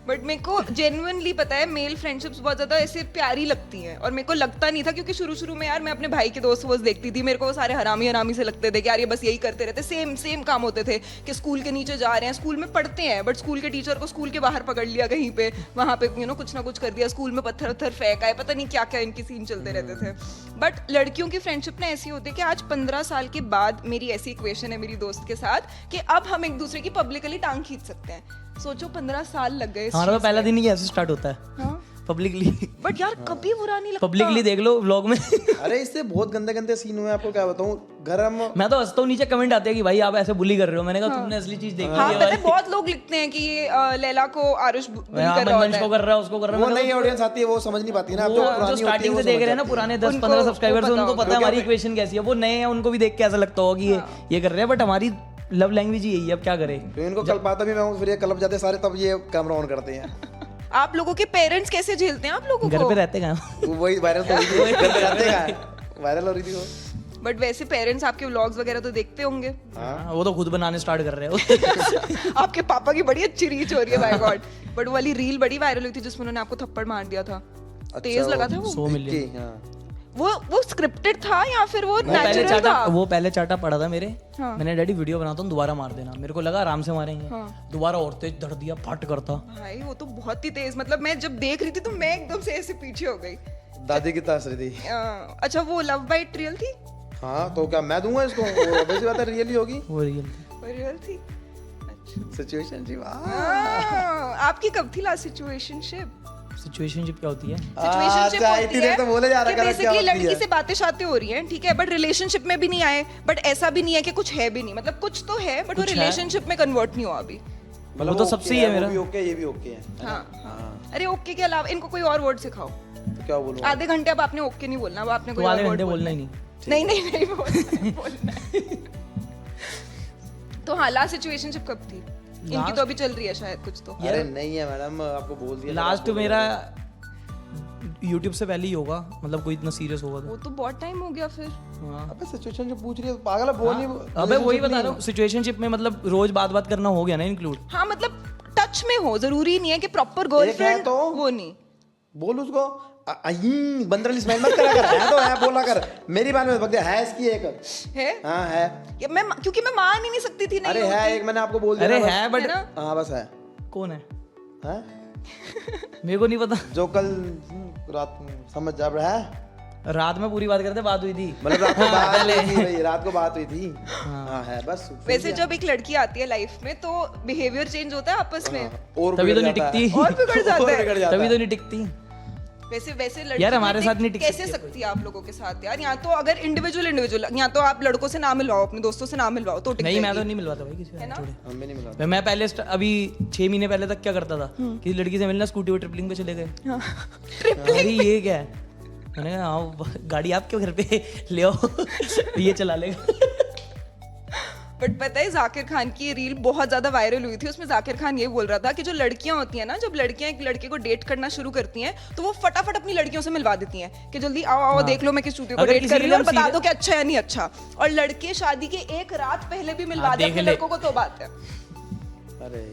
बट मेरे को जेन्युइनली पता है मेल फ्रेंडशिप्स बहुत ज्यादा ऐसे प्यारी लगती हैं, और मेरे को लगता नहीं था, क्योंकि शुरू में यार मैं अपने भाई के दोस्त वोस्त देखती थी, मेरे को वो सारे हरामी से लगते थे कि यार ये बस यही करते रहते, सेम काम होते थे कि स्कूल के नीचे जा रहे हैं, स्कूल में पढ़ते हैं बट स्कूल के टीचर को स्कूल के बाहर पकड़ लिया कहीं पे, वहाँ पे कुछ ना कुछ कर दिया, स्कूल में पत्थर फेंका है, पता नहीं क्या क्या इनकी सीन चलते रहते थे। बट लड़कियों की फ्रेंडशिप ना ऐसी होती है कि आज 15 साल के बाद मेरी ऐसी इक्वेशन है मेरी दोस्त के साथ कि अब हम एक दूसरे की पब्लिकली टांग खींच सकते हैं। सोचो 15 साल लग गए। हमारा तो पहला दिन ही ऐसे स्टार्ट होता है पब्लिकली। बट यार कभी बुरा नहीं लगता। पब्लिकली देख लो व्लॉग में। अरे इससे बहुत गंदे सीन हुए, आपको क्या बताऊं। घर हम मैं तो हंसता हूं, नीचे कमेंट आते हैं कि भाई आप ऐसे बुली कर रहे हो। मैंने कहा तुमने असली चीज देखी हाँ है पता भाई। है बहुत लोग लिखते हैं कि ये लैला को आरुष बुली हाँ, कर रहा मंच होता को है। कर रहा है, उसको कर रहा है। वो नई ऑडियंस आती है, वो समझ नहीं पाती ना। आप वो जो जो पुरानी होती है स्टार्टिंग वो से देख रहे हैं ना, समझ पुराने जाती 10-15 सब्सक्राइबर्स, वो उनको पता है हमारी इक्वेशन कैसी है। वो नए हैं, उनको भी देख के ऐसा लगता होगा कि ये कर रहे हैं, बट हमारी लव लैंग्वेज ही यही है, अब क्या करें। है। तो इनको कल पाता भी मैं हूँ, फिर ये क्लब जाते सारे, तब ये कैमरा ऑन करते हैं। आप लोगों के पेरेंट्स कैसे झेलते हैं आप लोगों घर को? पे रहते कहाँ। वही वायरल तो हुई थी, घर पे रहते हैं, वायरल हो रही थी वो। बट वैसे पेरेंट्स आपके व्लॉग्स वगैरह तो देखते होंगे। हाँ, वो तो खुद बनाने स्टार्ट कर रहे हो। आपके पापा की बड़ी अच्छी रीच हो रही है, बाय गॉड। बट वो वाली रील बड़ी वायरल हुई थी जिसमें उन्होंने आपको थप्पड़ मार दिया था। तेज लगा था वो। 100 मिलियन। हाँ। वो स्क्रिप्टेड था या फिर वो नेचुरल था? वो पहले चाटा पड़ा था मेरे। हाँ। मैंने डैडी वीडियो बनाता हूँ, दोबारा मार देना। मेरे को लगा आराम से मारेंगे, दोबारा और तेज धड़ दिया, फट करता। भाई वो तो बहुत ही तेज, मतलब मैं जब देख रही थी तो मैं एकदम से ऐसे पीछे हो गई। दादी की तास रही थी। अच्छा वो लव बाइट रियल थी? हाँ तो क्या मैं दूंगा इसको, वैसी बात है, रियली होगी। वो रियल रियल थी। अच्छा सिचुएशन जी, आपकी कब थी लास्ट सिचुएशनशिप? सिचुएशनशिप क्या होती है? सिचुएशनशिप अच्छा, होती इतनी देर है तो बोले जा रहा कि है, क्या बेसिकली होती लड़की है? से बातें शातें हो रही हैं, ठीक है, बट रिलेशनशिप में भी नहीं आए, बट ऐसा भी नहीं है कि कुछ है भी नहीं, मतलब कुछ तो है बट वो कुछ है। रिलेशनशिप में कन्वर्ट नहीं हुआ अभी। मतलब वो तो सबसे ही है मेरा। वो भी ओके, ये भी ओके है। हाँ। अरे ओके के अलावा इनको कोई और वर्ड सिखाओ। तो क्या बोलूं? आधे घंटे अब आपने ओके नहीं बोलना, अब आपने कोई तो और आधे वर्ड घंटे बोलना ही नहीं। नहीं बोलना है। तो हाँ, लास्ट सिचुएशनशिप कब थी? इनकी तो अभी चल रही है शायद कुछ तो। अरे नहीं है मैडम, आपको बोल दिया। लास्ट मेरा YouTube से पहले ही होगा, मतलब कोई इतना सीरियस होगा वो तो बहुत टाइम हो गया फिर। हाँ। अबे सिचुएशन जो पूछ रही है पागल है, बोल नहीं। अबे वही बता रहा हूँ, सिचुएशनशिप में मतलब रोज बात करना हो गया ना इंक्लूड। हाँ मतलब टच में हो, जरूरी नहीं है कि प्रॉपर गर्लफ्रेंड तो वो नहीं। बोल उसको 15 स्माइल मत करा कर, है तो है बोला कर। मेरी बात में बक है इसकी एक है। हाँ है। ये मैं क्योंकि मैं मान ही नहीं सकती थी। नहीं अरे है एक, मैंने आपको बोल दिया। अरे ना, है बस। बट हाँ बस है। कौन है? हैं? मेरे को नहीं पता। जो कल रात समझ जा रहा है, रात में पूरी बात करते बात हुई थी, मतलब रात को बात हुई थी भाई, रात को बात हुई थी। हाँ है बस। वैसे जब एक लड़की आती है लाइफ में तो बिहेवियर चेंज होता है आपस में, और तभी तो बिगड़ नहीं जाता है। टिकती। और बिगड़ जाता और है। बिगड़ जाता तभी है। तो नहीं टिकती। वैसे लड़की यार हमारे भी साथ नहीं टिक कैसे सकती है आप लोगों के साथ यार? यहाँ तो अगर इंडिविजुअल यहाँ तो आप लड़कों से ना मिलवाओ, अपने दोस्तों से ना मिलवाओ तो टिक नहीं, मैं तो जाएगी। नहीं मिलवाता भाई किसी है ना? से, छोड़े। हम भी नहीं मिला। मैं पहले अभी 6 महीने पहले तक क्या करता था, किसी लड़की से मिलना, स्कूटी पर ट्रिपलिंग पे चले गए। हाँ। अरे ये क्या है? मैंने कहा आओ गाड़ी आपके घर पे ले आओ, ये चला लेगा। बट पता है जाकिर खान की रील बहुत ज्यादा वायरल हुई थी, उसमें जाकिर खान ये बोल रहा था कि जो लड़कियां होती हैं ना, जब लड़कियां एक लड़के को डेट करना शुरू करती हैं तो वो फटाफट अपनी लड़कियों से मिलवा देती हैं कि जल्दी आओ आओ देख लो मैं किस चूतियों को अगर डेट किसी कर के रही हूँ और लिए हम बता दो कि अच्छा है नहीं अच्छा। और लड़के शादी के एक रात पहले भी मिलवा दे देख अपने ले। लड़कों को तो बात है। अरे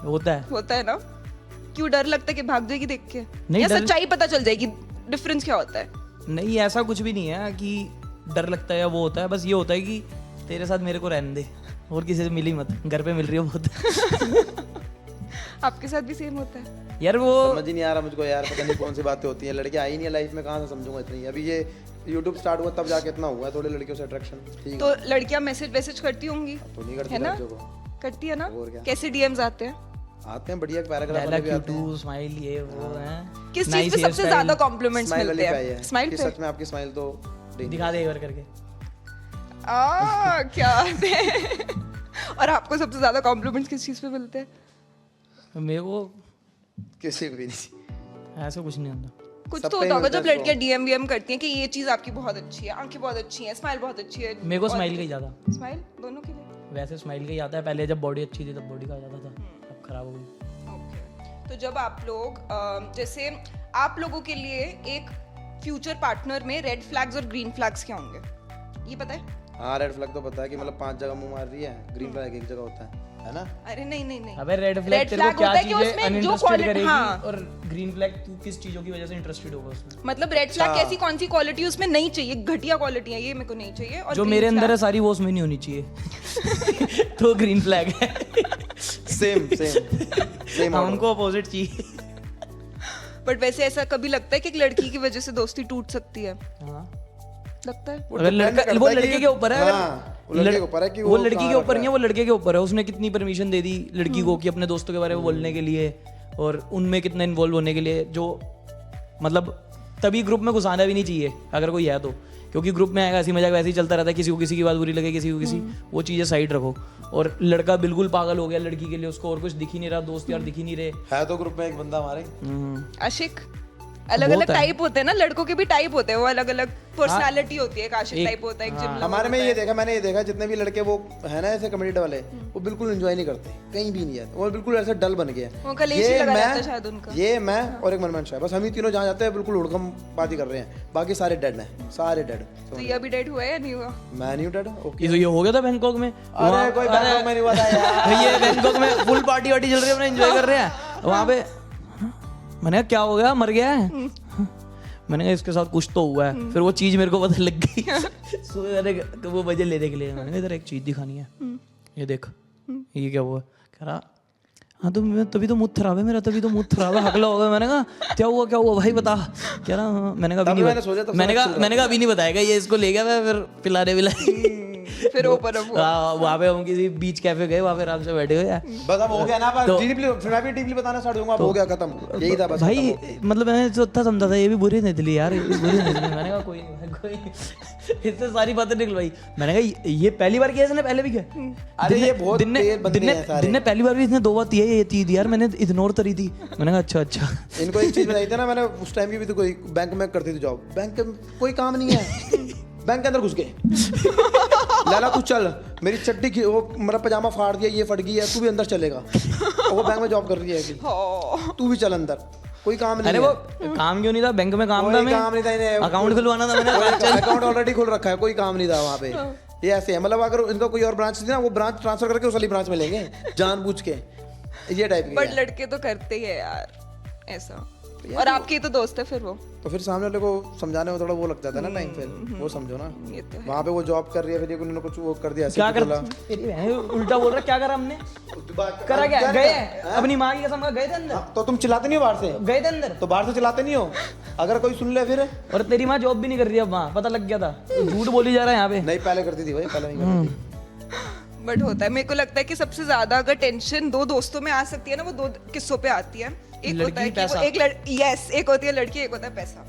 होता है ना? क्यों डर लगता है कि भाग जाएगी देख के, नहीं, या डर- सच्चाई पता चल जाएगी? डिफरेंस क्या होता है? नहीं, ऐसा कुछ भी नहीं है कि डर लगता है या वो होता है, बस ये होता है कि तेरे साथ मेरे को रहने दे और किसी से मिली मत, घर पे मिल रही हो बहुत। आपके साथ भी सेम होता है? यार वो समझ ही नहीं आ रहा मुझको यार, पता नहीं कौन सी बातें होती हैं। लड़के आई नहीं है लाइफ में, कहाँ से समझूंगा इतनी। अभी ये YouTube स्टार्ट हुआ तब जाके इतना हुआ है थोड़ी लड़कियों से अट्रैक्शन। ठीक तो लड़कियां मैसेज करती होंगी, तो नहीं करती है ना? लड़कियों को। करती है ना? और क्या? कैसे डीएम्स आते हैं? आते हैं बढ़िया पैराग्राफ पहला वाले भी आते हैं। क्यूटू स्माइल ये वो है। किस Nice चीज पे सबसे hairstyle। ज्यादा कॉम्प्लीमेंट्स स्माइल मिलते वाली पे आई हैं? है स्माइल कि पे? सच में आपकी स्माइल तो दिखा दे एक बार करके। क्या बात है। और आपको सबसे ज्यादा कॉम्प्लीमेंट्स किस चीज पे मिलते हैं? मेरे को किसी को भी नहीं। ऐसा कुछ नहीं होता। कुछ सब तो पे होता होगा मिलता जब है लड़कियां डीएम करती हैं कि ये चीज आपकी बहुत अच्छी है, आंखें बहुत अच्छी हैं, स्माइल बहुत अच्छी है। मेरे को स्माइल का ही ज्यादा। स्माइल दोनों के लिए? वैसे स्माइल का ही आता है, पहले जब बॉडी अच्छी थी तब बॉडी का आ जाता था, अब खराब हो गई। ओके। तो जब आप लोग जैसे आप लोगों के लिए एक फ्यूचर पार्टनर में रेड फ्लैग्स और ग्रीन फ्लैग्स क्या होंगे, ये पता है? हाँ रेड फ्लैग तो पता है कि मतलब 5 जगह मुंह मार रही है, ग्रीन फ्लैग एक जगह होता है ना? अरे नहीं। अबे रेड फ्लैग Red तेरे को flag क्या होता है कि चीजें उसमें जो अनइंटरेस्टेड quality- करेगी, हाँ। और ग्रीन फ्लैग तू किस चीजों की वजह से इंटरेस्टेड होगा उसमें। मतलब रेड फ्लैग कैसी कौन सी क्वालिटी उसमें नहीं चाहिए, घटिया क्वालिटी है ये मेरे को नहीं चाहिए, और जो green मेरे अंदर flag- है सारी वो उसमें नहीं होनी चाहिए। तो ग्रीन फ्लैग है। सेम हमको अपोजिट चाहिए। बट वैसे ऐसा कभी लगता है कि एक लड़की की वजह से दोस्ती टूट सकती है? हाँ। लगता है? अगर लड़का वो लड़के के ऊपर है, वो लड़के के ऊपर है कि वो लड़की के ऊपर नहीं है, वो लड़के के ऊपर है। उसने कितनी परमिशन दे दी लड़की को कि अपने दोस्तों के बारे में बोलने के लिए और उनमें कितना इन्वॉल्व होने के लिए, जो मतलब तभी ग्रुप में घुसाना भी नहीं चाहिए अगर कोई है तो, क्योंकि ग्रुप में आएगा हंसी मजाक वैसे ही चलता रहता है, किसी को किसी की बात बुरी लगे, किसी को किसी, वो चीज़ें साइड रखो। और लड़का बिल्कुल पागल हो गया लड़की के लिए, उसको और कुछ दिख ही नहीं रहा, दोस्त यार दिख ही नहीं रहे। है तो ग्रुप में एक बंदा हमारे। आशिक अलग अलग टाइप होते हैं ना, लड़कों के भी टाइप होते हैं, वो अलग अलग पर्सनालिटी होती है। एक आशिक टाइप होता है, एक जिम हमारे में ये देखा, मैंने ये देखा जितने भी लड़के वो है ना ऐसे कम्युनिटी वाले, वो बिल्कुल एंजॉय नहीं करते, कहीं भी नहीं है, वो बिल्कुल ऐसे डल बन गए। वो कलेश ही लगा रहता है शायद उनका। ये मैं और एक मनमन शाह, बस हम ही तीनों जहाँ जाते हैं बिल्कुल उड़कम बातें कर रहे हैं, बाकी सारे डेड हैं, सारे डेड। तो ये अभी डेट हुआ है या नहीं हुआ? मैं नहीं डेड। ओके ये तो ये हो गया था बैंकॉक में। अरे कोई बैंकॉक में नहीं हुआ था यार। ये बैंकॉक में फुल पार्टी वार्टी चल रही है, अपना एंजॉय कर रहे हैं वहाँ पे। मैंने कहा क्या हो गया, मर गया है? मैंने कहा इसके साथ कुछ तो हुआ है। फिर वो चीज मेरे को पता लग गई। सो मैंने तो वो वजह लेने के लिए मैंने कहा इधर एक चीज दिखानी है, ये देख ये क्या हुआ। कह रहा हाँ तो मैं तभी तो मुंह खराब है मेरा, तभी तो मुंह खराब है, हकला होगा। मैंने कहा क्या हुआ भाई बता। कह रहा हाँ। मैंने कहा अभी नहीं, मैंने कहा अभी नहीं बताएगा, ये इसको ले गया मैं फिर पिलाने फिर ओपन अप हुआ। वहाँ पे हम किसी बीच कैफे गए, वहाँ पे आराम से बैठे हुए हैं। बस अब हो गया ना, बस डीपली फिर मैं भी डीपली बताना स्टार्ट दूंगा, अब हो गया खत्म, यही था बस। भाई मतलब मैंने जो था समझा था ये भी बुरी नहीं दिली यार, ये भी बुरी नहीं दिली। मैंने कहा कोई नहीं कोई, इससे सारी बातें निकलवाई। मैंने कहा ये पहली बार किया इसने, पहले भी किया। अरे ये बहुत तेज बंदे हैं सारे। दिन ने पहली बार भी इसने 2 बार ये चीज यार, मैंने इग्नोर करी थी। मैंने कहा अच्छा। इनको एक चीज बताई थी ना मैंने, उस टाइम की भी तो कोई बैंक में करती थी जॉब, बैंक में कोई काम नहीं है, बैंक के अंदर घुस गए लाला तू चल, मेरी चड्डी वो मेरा पजामा फाड़ दिया, ये फट गई है, तू भी अंदर चलेगा। और वो बैंक में जॉब कर रही है अभी, तू भी चल अंदर, कोई काम नहीं अरे है। वो काम क्यों नहीं था, बैंक में काम था, कोई मैं काम नहीं था इन्हें, अकाउंट खुलवाना था मैंने। अकाउंट ऑलरेडी खुल रखा है, कोई काम नहीं था वहाँ पे। ये ऐसे है, मतलब अगर इनका कोई और ब्रांच थी ना, वो ब्रांच ट्रांसफर करके उस वाली ब्रांच में लेंगे जानबूझ के, ये टाइप बट की। लड़के तो करते ही है यार ऐसा। और आपके तो दोस्त है फिर वो। तो फिर सामने वाले को समझाने में थोड़ा वो लग जाता है ना टाइम, फिर वो समझो ना। ये तो है। वहाँ पे वो जॉब कर रही है, फिर ये उन्होंने कुछ वो कर दिया, ऐसे क्या ही कर बोला। उल्टा बोल रहा, क्या करा हमने, करा क्या, गए हैं अपनी माँ की कसम, गए थे अंदर, तो तुम चिल्लाते नहीं हो बाहर से, गए थे अंदर। तो बाहर से चिल्लाते नहीं हो, अगर कोई सुन ले फिर। और तेरी माँ जॉब भी नहीं कर रही अब वहाँ, पता लग गया था, झूठ बोली जा रहा है यहाँ पे। नहीं पहले करती थी भाई, पहले नहीं करती थी। बट होता है, मेरे को लगता है कि सबसे ज्यादा अगर टेंशन दो दोस्तों में आ सकती है ना, वो दो किस्सों पे आती है। एक होता है कि वो एक होती है लड़की, एक होता है पैसा।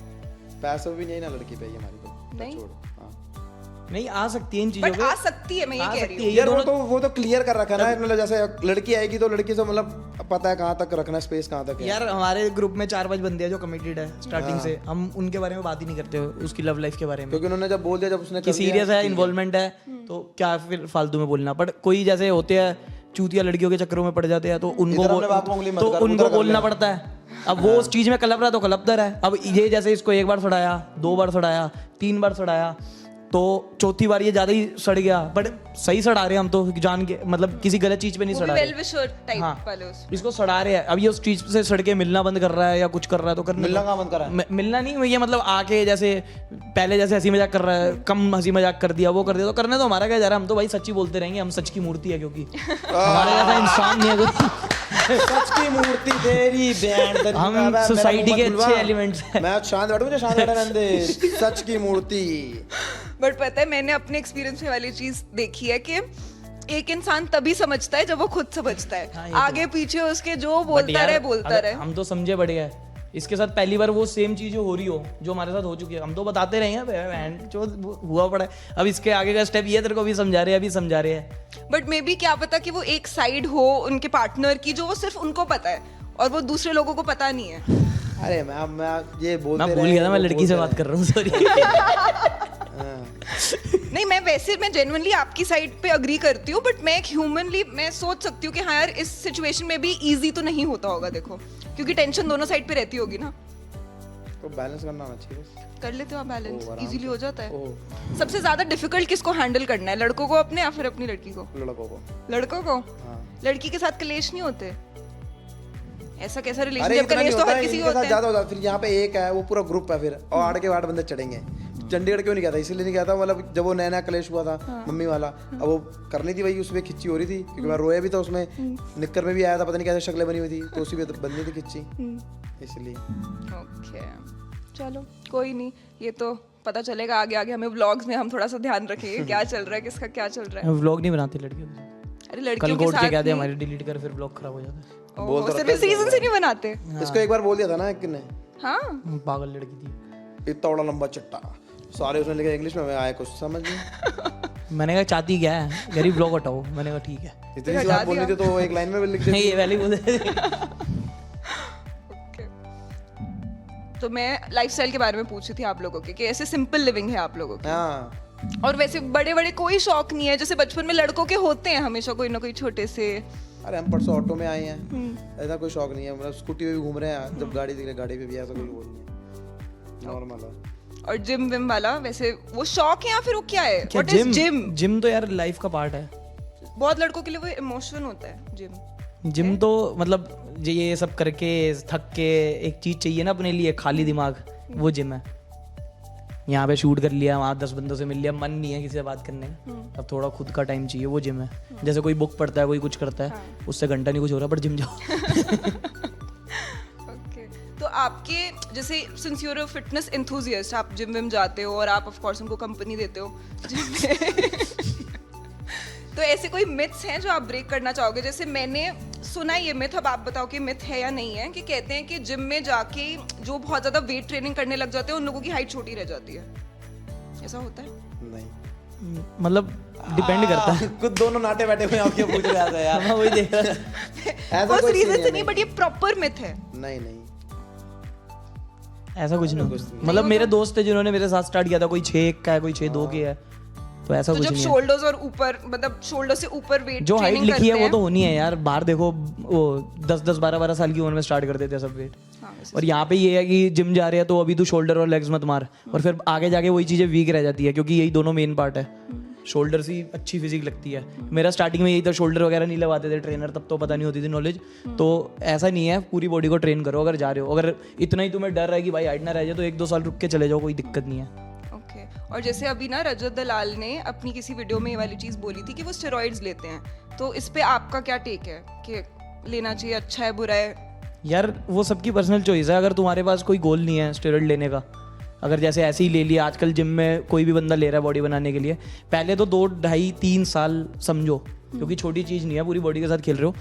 पैसे भी नहीं ना लड़की पे हमारी तो नहीं? छोड़। हाँ। नहीं आ सकती है इन चीजों बट पे, आ सकती है, मैं ये आ कह सकती रही है हूँ। ये यार दोनों। वो तो क्लियर कर रखा है ना, मतलब जैसे लड़की आएगी तो लड़की से मतलब पता है कहाँ तक रखना, स्पेस कहाँ तक है। यार हमारे ग्रुप में 4-5 बंदे हैं जो कमिटेड है स्टार्टिंग से, हम उनके बारे में बात ही नहीं करते उसकी लव लाइफ के बारे में, क्योंकि उन्होंने जब बोल दिया, जब उसने कि सीरियस है, इन्वॉल्वमेंट है, तो क्या फिर फालतू में बोलना। बट कोई जैसे होते हैं चूतिया लड़कियों के चक्करों में पड़ जाते हैं, तो उनको इधर हमने बात में उंगली मत तो कर, उनको उधर कर बोलना ले। पड़ता है। अब वो उस चीज में कलप रहा है तो कलपता रहा है। अब ये जैसे इसको 1 बार सड़ाया, 2 बार सड़ाया, 3 बार सड़ाया, तो चौथी बार ये ज्यादा ही सड़ गया। बट सही सड़ा रहे हैं हम तो, जान के, मतलब किसी गलत चीज पे नहीं वो भी सड़ा वेल रहे। विशर टाइप हाँ, वाले उसमें। इसको सड़ा रहे हैं। अब ये उस चीज से सड़ के मिलना बंद कर रहा है या कुछ कर रहा है तो करने मिलना दो। कहाँ बंद करा है? मिलना नहीं, ये मतलब आके जैसे पहले जैसे हंसी मजाक कर रहा है, कम हंसी मजाक कर दिया, वो कर दिया, तो करने तो हमारा क्या जा रहा है, हम तो भाई सच्ची बोलते रहेंगे, हम सच की मूर्ति है, क्योंकि हमारे जैसा इंसान नहीं है कोई। सच की मूर्ति तेरी बैंड, हम सोसाइटी के अच्छे एलिमेंट्स हैं। मैं शांत बैठूं, मुझे शांत बैठा रहने दे। सच की मूर्ति। बट पता है, मैंने अपने एक्सपीरियंस में वाली चीज देखी है कि एक इंसान तभी समझता है जब वो खुद समझता है। हाँ, ये तो आगे पीछे उसके जो But बोलता यार, रहे बोलता अगर रहे। हम तो समझे बढ़ गए, इसके साथ पहली बार वो सेम चीज हो रही हो जो हमारे साथ हो चुकी है, हम तो बताते रहेंगे जो हुआ पड़ा है। अब इसके आगे का स्टेप ये तेरे को भी समझा रहे हैं, अभी समझा रहे हैं। बट मे बी क्या पता कि वो एक साइड हो उनके पार्टनर की जो वो सिर्फ उनको पता है और वो दूसरे लोगों को पता नहीं है। अरे मैं ये बोलते मैं भूल गया था, मैं लड़की से बात कर रहा हूँ, सॉरी। नहीं, मैं जेन्युइनली आपकी साइड पे अग्री करती हूँ, बट मैं एक ह्यूमनली मैं सोच सकती हूँ कि हाँ यार, इस सिचुएशन में भी इजी तो नहीं होता होगा, देखो, क्योंकि टेंशन दोनों साइड पे रहती होगी ना। तो बैलेंस करना आना चाहिए बस। कर लेते हो आप बैलेंस, आराम इजीली से। हो जाता है। ओह। सबसे ज्यादा डिफिकल्ट किसको हैंडल करना है, लड़कों को अपने या फिर अपनी लड़की को? लड़कों को। लड़कों को। हाँ। लड़की के साथ क्लेश नहीं होते? ऐसा कैसा अरे रिलेशनशिप इतना क्लेश नहीं तो होता हर है, किसी इनके को साथ होता है। ज्यादा होता है। फिर यहाँ पे एक है, वो पूरा ग्रुप है, फिर और 8 के 8 बंदे चढ़ेंगे। चंडीगढ़ क्यों नहीं गया था, इसलिए नहीं गया था, मतलब जब वो नया नया क्लेश हुआ था मम्मी वाला, अब वो करनी थी वही, उसमें खिच्ची हो रही थी, क्योंकि मैं रोया भी था उसमें, निक्कर में भी आया था, पता नहीं कैसे शक्लें बनी हुई थी, तो उसी में बननी थी खिच्ची, इसलिए। ओके, चलो कोई नहीं, ये तो पता चलेगा आगे आगे। हमें व्लॉग्स में हम थोड़ा सा ध्यान रखेंगे क्या चल रहा है, किसका क्या चल रहा है। व्लॉग नहीं बनाते लड़कियों के, अरे कल लड़कियों कोर्ट के के साथ कहते हैं नहीं। हमारे डिलीट कर, फिर ब्लॉग खराब हो जाता है। बोल तो सिर्फ सीजन से नहीं बनाते। इसको एक बार बोल दिया था ना एक ने, हाँ, पागल लड़की थी। इतना बड़ा लंबा चिट्टा, सारे उसने लिखा इंग्लिश में, मैं आया कुछ समझ नहीं। मैंने कहा चाहती क्या है, गरीब ब्लॉग हटाओ, मैंने कहा ठीक है। इतनी सी बात बोलनी थी तो एक लाइन में लिख दे। नहीं ये पहले ही बोल देते। ओके। तो मैं लाइफस्टाइल के बारे में पूछी थी आप लोगों की कि ऐसे सिंपल लिविंग है आप लोगों की, हाँ, और वैसे बड़े बड़े कोई शौक नहीं है जैसे बचपन में लड़कों के होते हैं हमेशा कोई ना कोई छोटे से। अरे हम परसों ऑटो में आए हैं, ऐसा कोई शौक नहीं है, मतलब स्कूटी पे भी घूम रहे हैं, जब गाड़ी दिख रही गाड़ी पे भी, ऐसा कोई वो नहीं है, नॉर्मल है। और जिम विम वाला वैसे वो शौक है या फिर वो क्या है? क्या व्हाट इज जिम? जिम तो यार लाइफ का पार्ट है। बहुत लड़कों के लिए वो इमोशन होता है जिम। जिम तो मतलब ये सब करके थक के एक चीज चाहिए ना अपने लिए, खाली दिमाग, वो जिम है। यहाँ पे शूट कर लिया, वहाँ 10 बंदों से मिल लिया, मन नहीं है किसी से बात करने का, अब थोड़ा खुद का टाइम चाहिए, वो जिम है। जैसे कोई बुक पढ़ता है, कोई कुछ करता है, उससे घंटा नहीं कुछ हो रहा, बट जिम जाओ। ओके, तो आपके जैसे since you are a fitness enthusiast, आप जिम विम जाते हो और आप ऑफ कोर्स उनको कंपनी देते हो जिम में। तो ऐसे कोई मिथ्स हैं जो आप ब्रेक करना चाहोगे? जैसे मैंने सुना है ये मिथ, अब आप बताओ कि मिथ है या नहीं है, कि कहते हैं कि जिम में जाके जो बहुत ज्यादा वेट ट्रेनिंग करने लग जाते हैं उन लोगों की हाइट छोटी रह जाती है, ऐसा होता है? नहीं, मतलब डिपेंड करता है। खुद दोनों नाटे बैठे हुए आपके पूछ रहे थे यार। मैं वही देख रहा था। ऐसा उस कोई रीजन सीन से नहीं, बट ये प्रॉपर मिथ है। नहीं नहीं, ऐसा कुछ नहीं, मतलब मेरे दोस्त थे जिन्होंने मेरे साथ स्टार्ट किया था, कोई 6 का है, कोई 6'2" के है, तो ऐसा तो कुछ जब नहीं है। शोल्डर्स और ऊपर मतलब शोल्डर से ऊपर वेट जो हाइट लिखी है वो तो होनी है यार, बाहर देखो वो 10-10 12-12 साल की उम्र में स्टार्ट कर देते हैं सब वेट। और यहाँ पे ये है कि जिम जा रहे हैं तो अभी तू शोल्डर और लेग्स मत मार, और फिर आगे जाके वही चीज़ें वीक रह जाती है, क्योंकि यही दोनों मेन पार्ट है। शोल्डर से अच्छी फिजिक लगती है। मेरा स्टार्टिंग में यही था, शोल्डर वगैरह नहीं लगाते थे ट्रेनर, तब तो पता नहीं होती थी नॉलेज। तो ऐसा नहीं है, पूरी बॉडी को ट्रेन करो अगर जा रहे हो। अगर इतना ही तुम्हें डर है कि भाई हाइट ना रह जाए तो 1-2 साल रुक के चले जाओ, कोई दिक्कत नहीं है। ओके। और जैसे अभी ना रजत दलाल ने अपनी किसी वीडियो में ये वाली चीज़ बोली थी कि वो स्टेरॉइड्स लेते हैं, तो इस पे आपका क्या टेक है कि लेना चाहिए, अच्छा है बुरा है? यार वो सबकी पर्सनल चॉइस है। अगर तुम्हारे पास कोई गोल नहीं है स्टेरॉइड लेने का, अगर जैसे ऐसे ही ले लिया, आजकल जिम में कोई भी बंदा ले रहा है बॉडी बनाने के लिए, पहले तो 2-2.5-3 साल समझो, क्योंकि छोटी चीज़ नहीं है, पूरी बॉडी के साथ खेल रहे हो।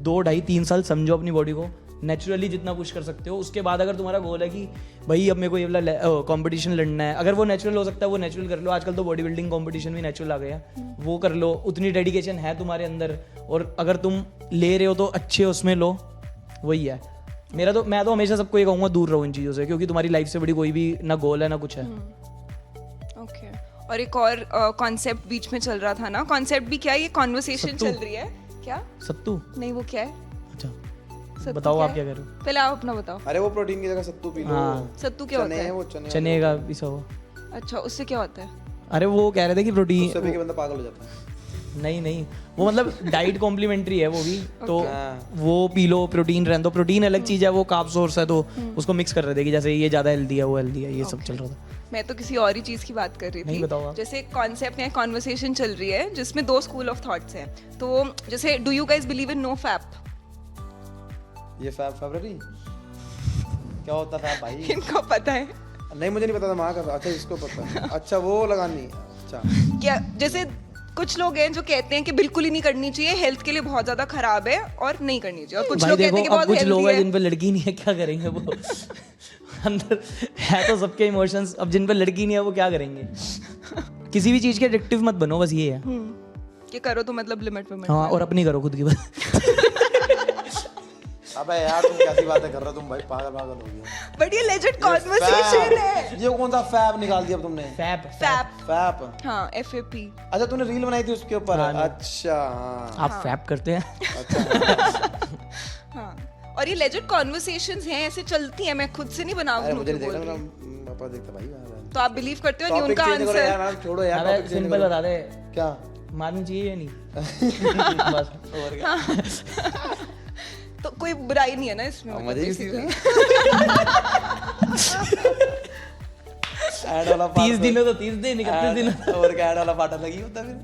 2-2.5-3 साल समझो अपनी बॉडी को, नेचुरली जितना पुश कर सकते हो। उसके बाद अगर तुम्हारा गोल है कि भाई अब मेरे को ये वाला कंपटीशन लड़ना है, अगर वो नेचुरल हो सकता है वो नेचुरल कर लो। आजकल तो बॉडी बिल्डिंग कंपटीशन भी नेचुरल आ गया, वो कर लो। उतनी डेडिकेशन है तुम्हारे अंदर, और अगर तुम ले रहे हो तो अच्छे उसमें लो, वही है। मैं तो हमेशा सबको ये कहूँगा, दूर रहो इन चीज़ों से, क्योंकि तुम्हारी लाइफ से बड़ी कोई भी ना गोल है ना कुछ है। ओके। और एक और कॉन्सेप्ट बीच में चल रहा था ना, कॉन्सेप्ट भी क्या है, ये कॉन्वर्सेशन चल रही है क्या? सत्तू? नहीं, वो क्या है? अच्छा सत्तू बताओ, आप है? क्या कह रहे हो? पहले आप अपना बताओ। अरे वो प्रोटीन की जगह सत्तू पी लो। हाँ। सत्तू क्या होता चने है? हैं वो, चने का पिसा हुआ। अच्छा, उससे क्या होता है? अरे वो कह रहे थे कि प्रोटीन, उससे पी के बंदा पागल हो जाता है। नहीं वो मतलब डाइट कॉम्प्लीमेंट्री है वो भी, तो वो पी लो, प्रोटीन रहने दो। प्रोटीन अलग चीज़ है, वो कार्ब सोर्स है, तो उसको मिक्स कर रहे थे कि जैसे ये ज़्यादा हेल्दी है, वो हेल्दी है, ये सब चल रहा था। मैं तो किसी और ही चीज़ की बात कर रही नहीं, थी। बताओ आप। जैसे कॉन्सेप्ट या कॉन्वर्सेशन चल रही है जिसमें 2 स्कूल ऑफ थॉट्स हैं। तो जैसे do you guys believe in no fap? ये फैब्ररी क्या होता था भाई? इनको पता है नहीं, मुझे नहीं पता था माँ का। अच्छा, इसको पता है। अच्छा, वो लगानी है। अच्छा, क्या? जैसे कुछ लोग हैं जो कहते हैं कि बिल्कुल ही नहीं करनी चाहिए, हेल्थ के लिए बहुत ज्यादा खराब है और नहीं करनी चाहिए, और कुछ भाई लोग कहते देखो, हैं कि अब बहुत कुछ लोग हेल्दी हैं है। जिन पे लड़की नहीं है, क्या करेंगे वो? अंदर है तो सबके इमोशंस, अब जिन पे लड़की नहीं है वो क्या करेंगे? किसी भी चीज़ के एडिक्टिव मत बनो, बस ये है। कि करो तो मतलब लिमिट में मत। हाँ, और अपनी करो खुद की बस। अबे यार तुम कैसी बातें कर रहे हो तुम भाई, पागल हो गए। बट ये लेजिट कॉन्वर्सेशन है। ये कौन सा फैब निकाल दिया अब तुमने? फैप। फैप। फैब? हाँ, FAP। अच्छा, तूने रील बनाई थी उसके ऊपर? अच्छा हाँ। आप फैप करते हैं? अच्छा हाँ, और ये लेजिट कॉन्वर्सेशंस हैं, ऐसे चलती हैं, मैं खुद से नहीं बना अरे मुझे नहीं बोल देखना, रही। मेरा पापा देखता भाई। तो आप बिलीव करते हो? नहीं टॉपिक उनका चेंज करो यार, आंसर। मैम छोड़ो यार, अबे टॉपिक चेंज सिंपल करो। बता दे, क्या मारनी चाहिए या नहीं? बस, और क्या? तो कोई बुराई नहीं है ना इसमें, मतलब मजे की basically। ऐड वाला 30 दिन हो तो 30 दिन, 31 दिन हो। और क्या ऐड वाला पार्ट लगी होता फिर?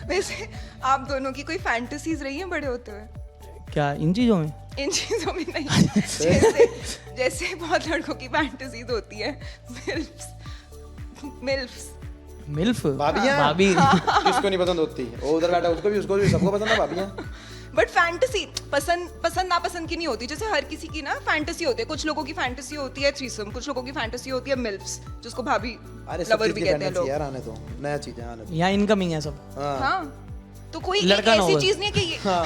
वैसे आप दोनों की कोई फैंटेसीज रही हैं बड़े होते हुए? क्या इन चीज़ों में? इन चीजों में नहीं। जैसे जैसे बहुत लड़कों की फैंटेसीज होती है, मिल्फ्स। मिल्फ? भाभियाँ? भाभी। किसको नहीं पसंद होती? वो उधर बैठा, उसको भी सबको पसंद है भाभियाँ। बट फैंटेसी पसंद नापसंद की नहीं होती। जैसे हर किसी की ना फैंटेसी होती है, कुछ लोगों की फैंटेसी होती है थ्रीसम, कुछ लोगों की फैंटेसी होती है मिल्फ्स, जिसको भाभी अरे सब लवर चीज भी की कहते हैं fantasy लोग। यार, आने दो, नया चीज है, आने दो। यहाँ इनकमिंग है सब। हाँ हाँ, तो कोई एक लड़का ना ऐसी हो। चीज नहीं है कि ये हाँ,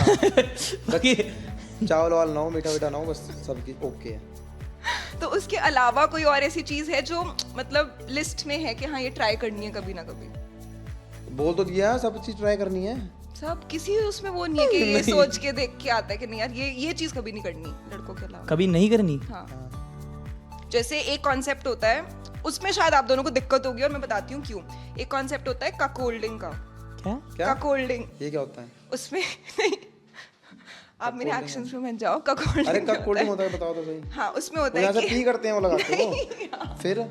बाकी चावल वाल ना हो, मीठा मीठा ना हो, बस सबकी ओके है। तो उसके अलावा कोई और ऐसी चीज है जो मतलब लिस्ट में है कि हाँ ये ट्राई करनी है कभी ना कभी? बोल तो दिया, सब चीज ट्राई करनी है। सब किसी उसमें वो नहीं है कि ये सोच के देख के आता है कि नहीं यार ये चीज कभी नहीं करनी लड़कों के अलावा। कभी नहीं करनी। हाँ, जैसे एक कॉन्सेप्ट होता है, उसमें शायद आप दोनों को दिक्कत होगी और मैं बताती हूँ क्यों। एक कॉन्सेप्ट होता है ककोल्डिंग का। क्या? क्या? ककोल्डिंग। ये क्या होता है? उसमें नहीं, आप मेरे एक्शंस में मत जाओ। ककोल्डिंग अरे कब कोल्डिंग होता है बताओ तो सही। हाँ, उसमें होता वो है यहाँ से कि पी करते हैं वो लगाते हो फिर?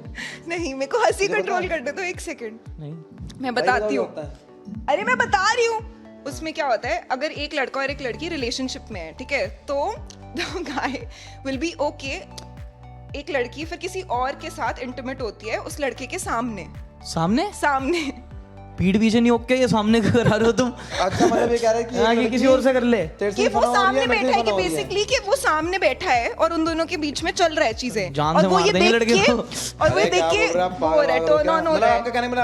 नहीं, मेरे को हंसी कंट्रोल करने दो एक सेकंड, नहीं। मैं भाई बताती बताओ हूँ। क्या होता है? अरे मैं बता रही हूँ। उसमें क्या होता है, अगर एक लड़का और एक लड़की रिलेशनशिप में है, ठीक है, तो गाय विल बी ओके, एक लड़की फिर किसी और के साथ इंटीमेट होती है उस लड़के के सामने सामने पीठ पीछे नहीं, ओके ये सामने करा रहे हो तुम? अच्छा, मतलब ये कह रहे हैं कि हाँ, कि किसी और से कर ले। तेरे से कि वो फना हो रही सामने है, मेरे बैठा से है, कि फना हो रही है। बेसिकली कि वो सामने बैठा है और उन दोनों के बीच में चल रहा है चीजें, जान और से वो मार ये देंगे देख लड़के के को। और वो ये अरे देख क्या के बोल रहा है, वो पागल है वागल टर्न क्या? ऑन हो मतलब रहा आपका है। कहने में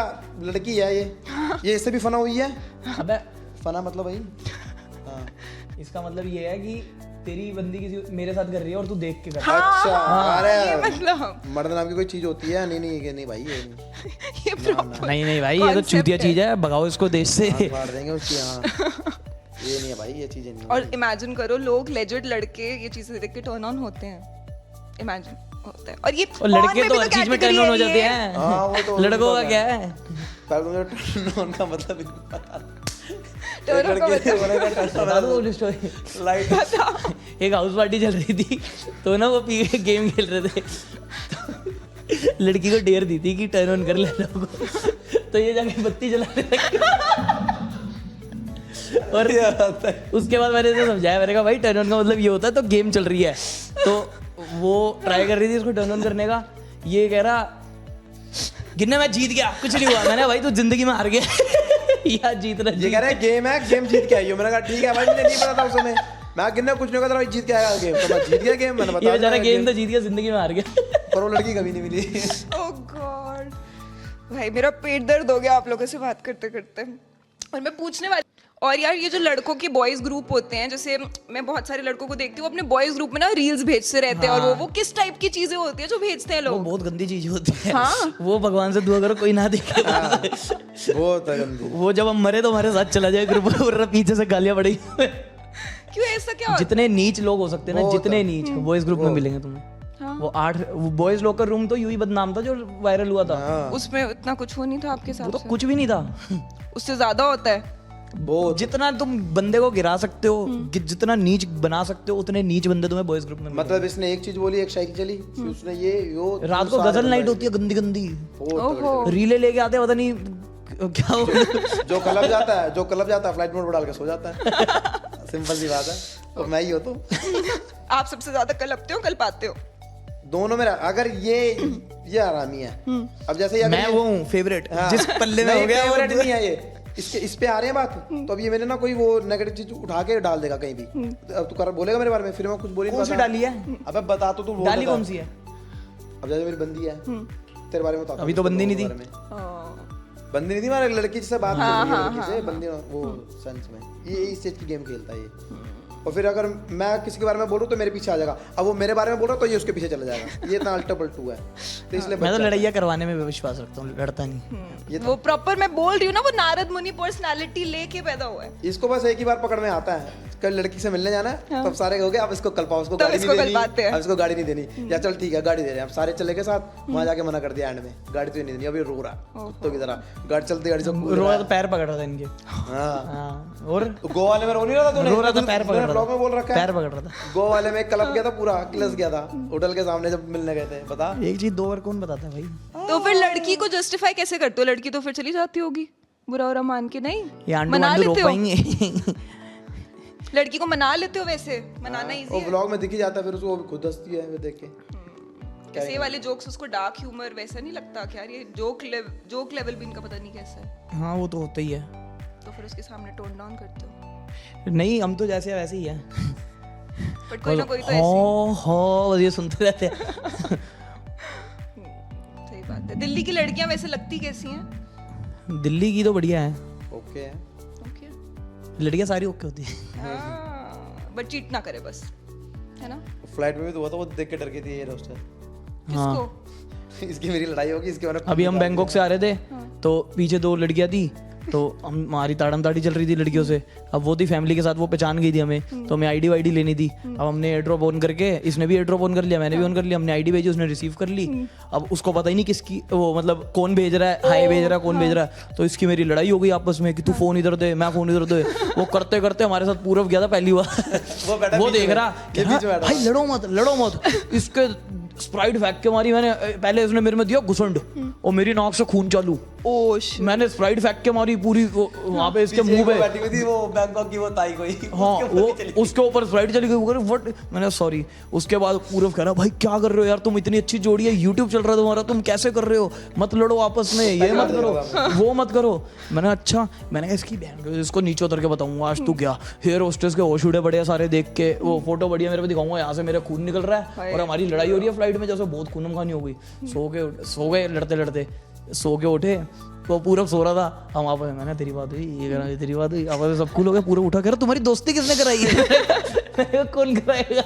लड़की है ये इससे भी फना हुई है? अबे फना मतलब भाई? हाँ, इसका मतलब ये है कि तेरी बंदी किसी मेरे साथ कर रही है और तू देख के कर रहा अच्छा अरे मतलब मर्द नाम की कोई चीज होती है नहीं भाई ये ये प्रॉपर है। नहीं भाई, ये तो चूतिया चीज है, भगाओ इसको देश से। फाड़ देंगे उसकी। हाँ ये नहीं है भाई, ये चीजें नहीं और इमेजिन करो लोग लेजिट लड़के ये चीजें देख के टर्न ऑन होते हैं, इमेजिन होता है। और ये और लड़के तो हर चीज में टर्न ऑन हो जाते हैं। हाँ वो तो लड़कों का क्या है? पर मुझे टर्न ऑन का मतलब ही नहीं पता। टर्न ऑन का मतलब बता दो वो स्टोरी। लाइट एक हाउस पार्टी चल रही थी, तो ना वो पी के गेम खेल रहे थे, तो लड़की को डेयर दी थी कि टर्न ऑन कर ले लोगों को, तो ये जाके बत्ती जलाने लगा। और उसके बाद मैंने इसे समझाया, मैंने कहा भाई टर्न ऑन का मतलब ये होता है, तो गेम चल रही है, तो वो ट्राई कर रही थी उसको टर्न ऑन करने का, ये कह रहा गिन्ने मैं जीत गया, कुछ नहीं हुआ। मैंने भाई तू जिंदगी में हार गया या जीतना ये कह रहा है गेम है, गेम जीत के आई हो। मैंने कहा ठीक है भाई, मुझे नहीं पता था उस समय, मैं गिनने कुछ नहीं होगा भाई, जीत के आएगा गेम, तो मैं जीत गया गेम। मैंने ये बताया बेचारा गेम तो जीत गया, जिंदगी में हार गया। पर वो लड़की कभी नहीं मिली। ओह गॉड भाई मेरा पेट दर्द हो गया आप लोगों से बात करते करते। और मैं पूछने वाली, और यार ये जो लड़कों के बॉयज ग्रुप होते हैं, जैसे मैं बहुत सारे लड़कों को देखती हूँ अपने बॉयज ग्रुप में ना रील्स भेजते रहते हैं, और वो किस टाइप की चीजें होती है जो भेजते हैं वो लोग? बहुत गंदी चीज होती है। हाँ? वो भगवान से दुआ करो कोई ना देखे। वो तो गंदी। वो जब हम मरे तो हमारे साथ चला जाए ग्रुप, और पीछे से गालियां पड़ेगी। क्यों ऐसा क्या होता जितने नीच लोग हो सकते हैं ना, जितने नीच बॉयज ग्रुप में मिलेंगे तुम्हें। हाँ। वो 8 बॉयज लोग का रूम तो यूं ही बदनाम था जो वायरल हुआ था। है? उसमें इतना कुछ वो नहीं था आपके वो साथ तो कुछ भी नहीं था। उससे ज्यादा होता है। बहुत जितना तुम बंदे को गिरा सकते हो, जितना नीच बना सकते हो, उतने नीच बंदे तुम्हें बॉयज ग्रुप में मिलेंगे। मतलब इसने एक चीज बोली, एक शायरी चली, फिर उसने ये यो रात को गजल नाइट होती है गंदी गंदी, ओहो रीले लेके आते हैं, पता नहीं क्या हो। जो क्लब जाता है फ्लाइट मोड पर डाल के सो जाता है। सिंपल सी बात है। और मैं ही हो तो आप सबसे ज्यादा कलपते हो कल पाते हो? दोनों में अगर ये आरामी है। अब जैसे ये मैं वो हूँ फेवरेट, हाँ। जिस पल्ले में नहीं, हो गया वो favorite नहीं है ये। इस पे आ रहे हैं बात, तो अब ये मैंने ना कोई वो नेगेटिव चीज उठा के डाल देगा कहीं भी। अब तू कर बोलेगा मेरे बारे में, फिर मैं कुछ बोल ही नहीं कौन सी पाता। डाली है? अबे बता तो तू बोल डाली देता। कौन सी है? अब जैसे मेरी बंदी है, तेरे बारे में बता। अभी तो बंदी नहीं थी। बंदी नहीं थी, मैं लड़की से बात कर रही है, लड़की से बंदी वो सेंस में ये इस चीज की गेम खेलता है ये। और फिर अगर मैं किसी के बारे में बोलूँ तो मेरे पीछे आ जाएगा, अब वो मेरे बारे में बोल रहा तो ये उसके पीछे चला जाएगा। ये इतना अल्टा पल्टू है, तो इसलिए मैं तो लड़ाइयाँ करवाने में विश्वास रखता हूँ, लड़ता नहीं। वो प्रॉपर मैं बोल रही हूँ ना, वो नारद मुनि पर्सनालिटी लेके पैदा हुआ है। इसको बस एक ही बार पकड़ में आता है, कल लड़की से मिलने जाना है, तब सारे कहोगे अब इसको कल पाओ, उसको तब गाड़ी इसको नहीं कल पाते देनी, हैं। अब इसको गाड़ी नहीं देनी, या चल ठीक है गाड़ी दे रहे हैं। अब सारे चले गए साथ, वहां जाके मना कर दिया एंड में, गाड़ी तो नहीं देनी, अभी रो रहा कुत्तों की तरह, गाड़ी चलती गाड़ी से कूद रोया रहा तो पैर पकड़ रहा था इनके। हाँ। हाँ, और गोवा वाले में रो नहीं रहा था तूने? रो रहा था, पैर पकड़ रहा ब्लॉग में बोल था, रखा है। पैर पकड़ रहा था। गोवा वाले में क्लब गया था, पूरा क्लस गया था होटल के सामने जब मिलने गए थे। बता एक चीज दो बार कौन बताता है भाई? तो फिर लड़की को जस्टिफाई कैसे करते हो? लड़की तो फिर चली जाती होगी बुरा बुरा मान के, नहीं ये आंडू मना वांडू रोक लेते हो? पाएंगे? लड़की को मना लेते हो? वैसे मनाना इजी वो है। ब्लॉग में दिख ही जाता है, फिर उसको वो भी खुद हंसती है वो देख के। जैसे ये वाले जोक्स उसको डार्क ह्यूमर वैसा नहीं लगता कि यार ये जोक लेवल भी इनका पता नहीं कैसा है, हाँ वो तो होता ही है। तो फिर उसके सामने टोन डाउन करते हो? नहीं, हम तो जैसे वैसे ही है। बट कोई ना कोई तो ऐसी हो बस ये सुनते रहते हैं। सही बात है। दिल्ली की लड़कियां वैसे लगती कैसी हैं? दिल्ली की तो बढ़िया है, ओके है। ओके लड़कियां सारी ओके होती है। बट चीट ना करे बस, है ना? फ्लाइट में भी तो हुआ था, वो देख के डर गई थी ये रोस्टर। किसको? इसकी मेरी लड़ाई होगी इसके बारे में। अभी हम बैंकॉक से आ रहे थे, तो पीछे दो लड़कियां थी, तो हमारी ताड़म ताड़ी चल रही थी लड़कियों से। अब वो थी फैमिली के साथ, वो पहचान गई थी हमें, तो हमें आईडी वाईडी लेनी थी। अब हमने एयर ड्रॉप ऑन करके, इसने भी एयर ड्रॉप ऑन कर लिया, मैंने भी ऑन कर लिया, हमने आईडी भेजी, उसने रिसीव कर ली। अब उसको पता ही नहीं किसकी वो, मतलब कौन भेज रहा है, हाय भेज रहा है, कौन भेज रहा है। तो इसकी मेरी लड़ाई हो गई आपस में कि तू फोन इधर दे, मैं फोन इधर दे। वो करते करते हमारे साथ पूरव गया था पहली बार। वो देख रहा भाई लड़ो मत, इसके स्प्राइट फेंक के मारी मैंने। पहले उसने मेरे में दिया घुसंड और मेरी नाक से खून चालू। ओश मैंने स्प्राइट फेंक के मारी पूरी वहां पे इसके मुंह पे। बैठी हुई थी वो बैंकॉक की वो ताई कोई। हाँ वो उसके ऊपर स्प्राइट चली गई। व्हाट, मैंने सॉरी। उसके बाद पूरव कह रहा भाई क्या कर रहे हो यार, तुम इतनी अच्छी जोड़ी है, यूट्यूब चल रहा है तुम्हारा, तुम कैसे कर रहे हो, मत लड़ो आपस में, ये मत करो वो मत करो। मैंने अच्छा, मैंने कहा इसकी बहन, इसको नीचे उतर के बताऊंगा आज तू क्या। हेयर होस्टेस के होश उड़े बढ़िया सारे देख के, वो फोटो बढ़िया मेरे को दिखाऊंगा, यहाँ से मेरा खून निकल रहा है और हमारी लड़ाई हो रही है फ्लाइट में, जैसे बहुत खून खानी हो गई। सो गए लड़ते लड़ते, सो के उठे वो पूरा सो रहा था, हम आपस में, मैंने तेरी बात हुई, ये करा, ये तेरी बात हुई, आपस में सब कूल हो गया, पूरा उठा, कह रहा तुम्हारी दोस्ती किसने कराई है? कौन कराएगा?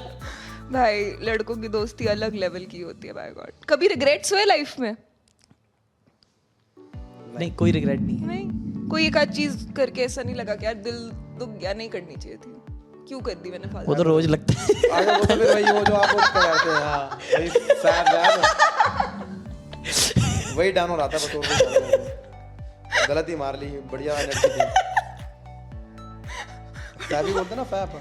भाई लड़कों की दोस्ती अलग लेवल की होती है, बाय गॉड। कभी रिग्रेट्स हुए लाइफ में? नहीं, कोई रिग्रेट नहीं है। नहीं, कोई एक आध चीज करके ऐसा नहीं लगा कि यार दिल दुख गया, नहीं करनी चाहिए थी, क्यों कर दी मैंने वो फालतू? तो रोज लगता है। आगे वो तो फिर वही वो जो आप वो करते हैं, हाँ वही सैड वही डाउन हो रहा था, बस और कुछ नहीं। गलती मार ली, बढ़िया एनर्जी थी। क्या भी बोलते हैं ना, फैप।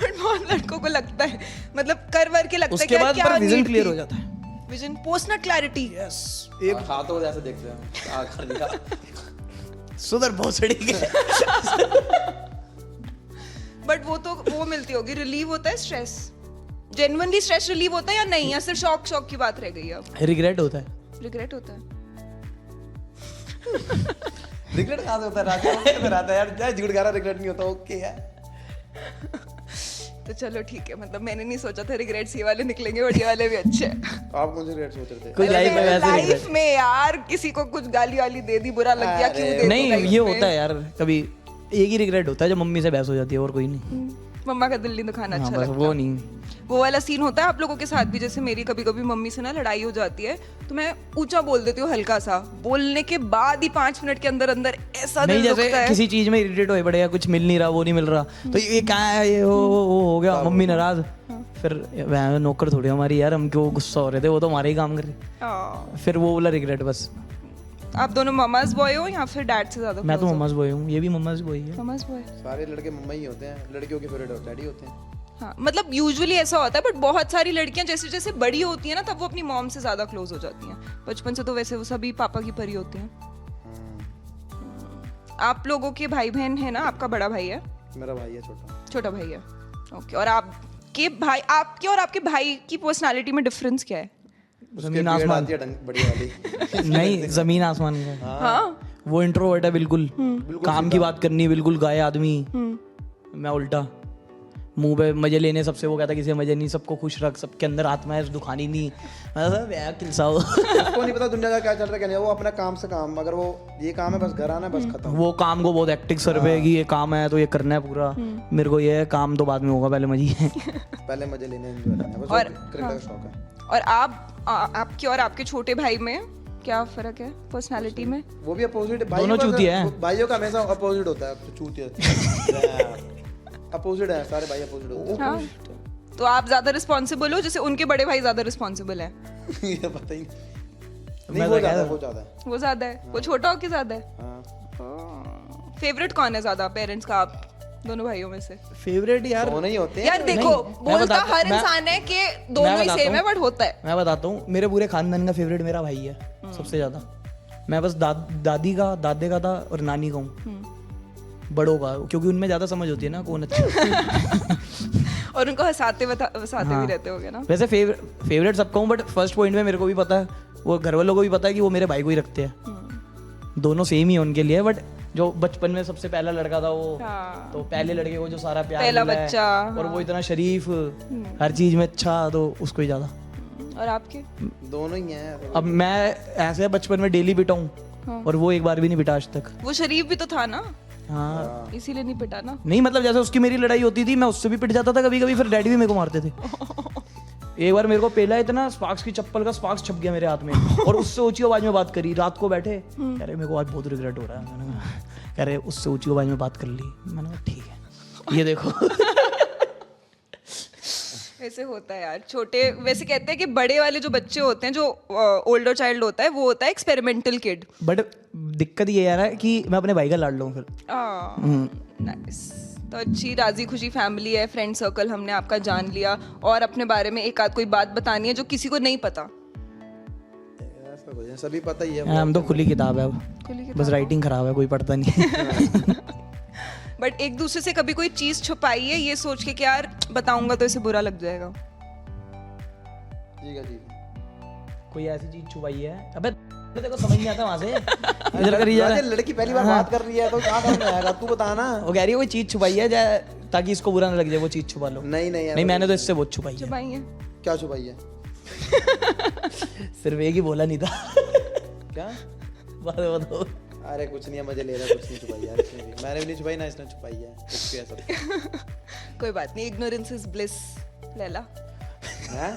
बट बहुत लड़कों को लगता है, मतलब कर वर के लगता है उसके कि यार बाद क्या पर विजन need क्लियर थी? हो जाता है। Vision, personal clarity. यस, एक हाथों को ऐसे देखते हैं आखिर निकाल। सुधर भोसड़ी के। बट वो मिलती होगी, रिलीव होता है स्ट्रेस, जेन्युइनली स्ट्रेस रिलीव होता है या नहीं, या सिर्फ शौक की बात रह गई है? अब रिग्रेट होता है। रिग्रेट होता है। रिग्रेट कहाँ से होता है? राजा ओके में रहता है यार, चाहे झूठ गारा रिग्रेट नहीं होता, ओके है। तो चलो ठीक है, मतलब मैंने नहीं सोचा था रिग्रेट्स ये वाले निकलेंगे, बट ये वाले भी अच्छे हैं। आप कौन से रिग्रेट सोच रहे थे? कोई लाइफ में वैसे लाइफ regret- में यार किसी को कुछ गाली वाली दे दी, बुरा लग गया, क्यों दे दी नहीं, life ये में? होता है यार, कभी एक ही रिग्रेट होता है जब मम्मी से बहस हो जाती है, और कोई नहीं। मम्मा का दिल नहीं दुखाना हाँ, अच्छा बस लगता। वो नहीं। वो वाला सीन होता है आप लोगों के साथ भी, जैसे मेरी कभी कभी मम्मी से ना लड़ाई हो जाती है, तो मैं ऊंचा बोल देती हूँ, हल्का सा बोलने के बाद ही 5 मिनट के अंदर अंदर ऐसा नहीं, दिल दुखता जैसे है। किसी चीज में इरिटेट होए पड़े, या कुछ मिल नहीं रहा, वो नहीं मिल रहा, तो ये कहाँ है, ये वो हो गया, मम्मी नाराज, फिर वह नौकर थोड़ी हमारी यार, हम क्यों गुस्सा हो रहे थे, वो तो हमारे ही काम कर रहे, हाँ। फिर वो वाला रिग्रेट बस। आप दोनों ममाज बॉय हो या फिर डैड से ज्यादा? मैं तो मम्माज बॉय हूँ, ये भी मम्माज बॉय है। Mama's boy. सारे लड़के मम्मा ही होते हैं, लड़कियों के फेवरेट डैडी होते हैं। हाँ, मतलब यूजुअली ऐसा होता है, बट बहुत सारी लड़कियां जैसे जैसे बड़ी होती हैं ना, तब वो अपनी मॉम से ज्यादा क्लोज हो जाती हैं। बचपन से तो वैसे वो सभी पापा की परी होती हैं। आप लोगों के भाई बहन है ना? आपका बड़ा भाई है? मेरा भाई है छोटा। छोटा भाई है, ओके। और आपके और आपके भाई की पर्सनालिटी में डिफरेंस क्या है? जमीन आसमान। बड़ी वाली। नहीं, जमीन आसमान का। हाँ, वो इंट्रोवर्ट है बिल्कुल, काम की बात करनी बिल्कुल गाय आदमी, मैं उल्टा, मुंह पे मजे लेने सबसे, वो कहता है किसी से मजे नहीं, सबको खुश रख, सबके अंदर आत्मा है, दुखानी नहीं, मतलब यार किलसाओ। उसको नहीं पता दुनिया का क्या चल रहा है, क्या नहीं, वो अपना काम से काम, अगर वो ये काम है बस घर आना है, बस खत्म। वो काम को बहुत एक्टिव सर पे है कि ये काम है तो ये करना है पूरा, मेरे को ये है, काम तो बाद में होगा, पहले मजे है। पहले मजे लेने, एंजॉय करना है, बस और क्रिकेट का शौक है। और आपके और आपके छोटे भाई में क्या फर्क है पर्सनालिटी में? वो भी अपोजिट, दोनों चूतिया हैं। भाइयों का हमेशा अपोजिट होता है, चूतिया अपोजिट है, सारे भाई अपोजिट होते हैं। हाँ। तो आप ज्यादा रिस्पॉन्सिबल हो, जैसे उनके बड़े भाई ज्यादा रिस्पॉन्सिबल है? ये पता ही नहीं। मैं वो तो ज्यादा कहता- है, वो ज्यादा है। वो ज्यादा है, वो छोटा हो के ज्यादा है? हाँ। फेवरेट कौन है ज्यादा पेरेंट्स का, आप दोनों भाइयों में से? फेवरेट यार, दोनों ही होते हैं। यार देखो, नहीं, मैं बोलता बताता- हर मैं- इंसान है कि दोनों ही बताता सेम है, हूँ। बट होता है। मैं बताता हूँ, मेरे पूरे खानदान का फेवरेट मेरा भाई है सबसे ज्यादा। मैं बस दादी का, दादे का था और नानी का हूँ, बड़ों का, क्योंकि उनमें ज्यादा समझ होती है ना कौन अच्छा। और उनको हंसाते भी हाँ। रहते होगे ना? वैसे फेवरेट सबका हूँ, बट फर्स्ट पॉइंट में मेरे को भी पता है, वो घर वालों को भी पता है कि वो मेरे भाई को ही रखते हैं, दोनों सेम ही है उनके लिए। बट जो बचपन में सबसे पहला लड़का था वो, हाँ। तो पहले लड़के को जो सारा प्यार पहला मिला है, बच्चा, और वो इतना शरीफ, हर चीज में अच्छा, तो उसको ही ज्यादा। और आपके? दोनों ही हैं। अब मैं ऐसे बचपन में डेली पिटा हूँ, और वो एक बार भी नहीं पिटा आज तक। वो शरीफ भी तो था ना, हाँ, इसीलिए नहीं पिटा ना? नहीं मतलब जैसे उसकी मेरी लड़ाई होती थी, मैं उससे भी पिट जाता था कभी कभी, फिर डैडी भी मेरे को मारते थे। एक बार मेरे को पहला इतना स्पार्क्स की चप्पल का स्पार्क्स छप गया मेरे हाथ में, और उससे ऊंची आवाज में बात करी, रात को बैठे, कह रहे मेरे को आज बहुत रिग्रेट हो रहा है, मैंने कहा, कह रहे उससे ऊंची आवाज में बात कर ली, मैंने कहा ठीक है, ये देखो। ऐसे होता है यार, छोटे, वैसे कहते हैं कि बड़े वाले जो बच्चे होते हैं, जो ओल्डर चाइल्ड होता है, वो होता है एक्सपेरिमेंटल किड। बट दिक्कत ये यार है कि मैं अपने भाई का लाड लूँ फिर। नाइस। तो अच्छी राजी खुशी फैमिली है, फ्रेंड सर्कल हमने आपका जान लिया, और अपने बारे में एक आध कोई बात बतानी है जो किसी को नहीं पता? ऐसा कुछ नहीं, सभी पता ही है। हम तो खुली किताब है अब, खुली बस राइटिंग खराब है, कोई पढ़ता नहीं। बट एक दूसरे से कभी कोई चीज छुपाई है ये सोच के कि यार बताऊंगा तो इसे बुरा लग जाएगा? ठीक है, ठीक है। कोई ऐसी चीज छुपाई है? अबे देखो समझ नहीं आता वहां से, इधर करी जा रहा है। लड़की पहली बार बात कर रही है तो कहाँ समझ में आएगा, तू बता ना। वो कह रही है कोई चीज छुपाई है ताकि इसको बुरा ना लग जाए, वो चीज छुपा लो। नहीं नहीं नहीं, मैंने तो इससे बहुत छुपाई है। छुपाई है? क्या छुपाई है? सिर्फ एक ही बोला नहीं था। क्या? बताओ। अरे कुछ नहीं है, मजे ले रहा है, कुछ नहीं छुपाई यार इसने भी। मैंने भी नहीं छुपाई ना इसने छुपाई है कुछ भी ऐसा। कोई बात नहीं, इग्नोरेंस इज ब्लिस लैला। हैं?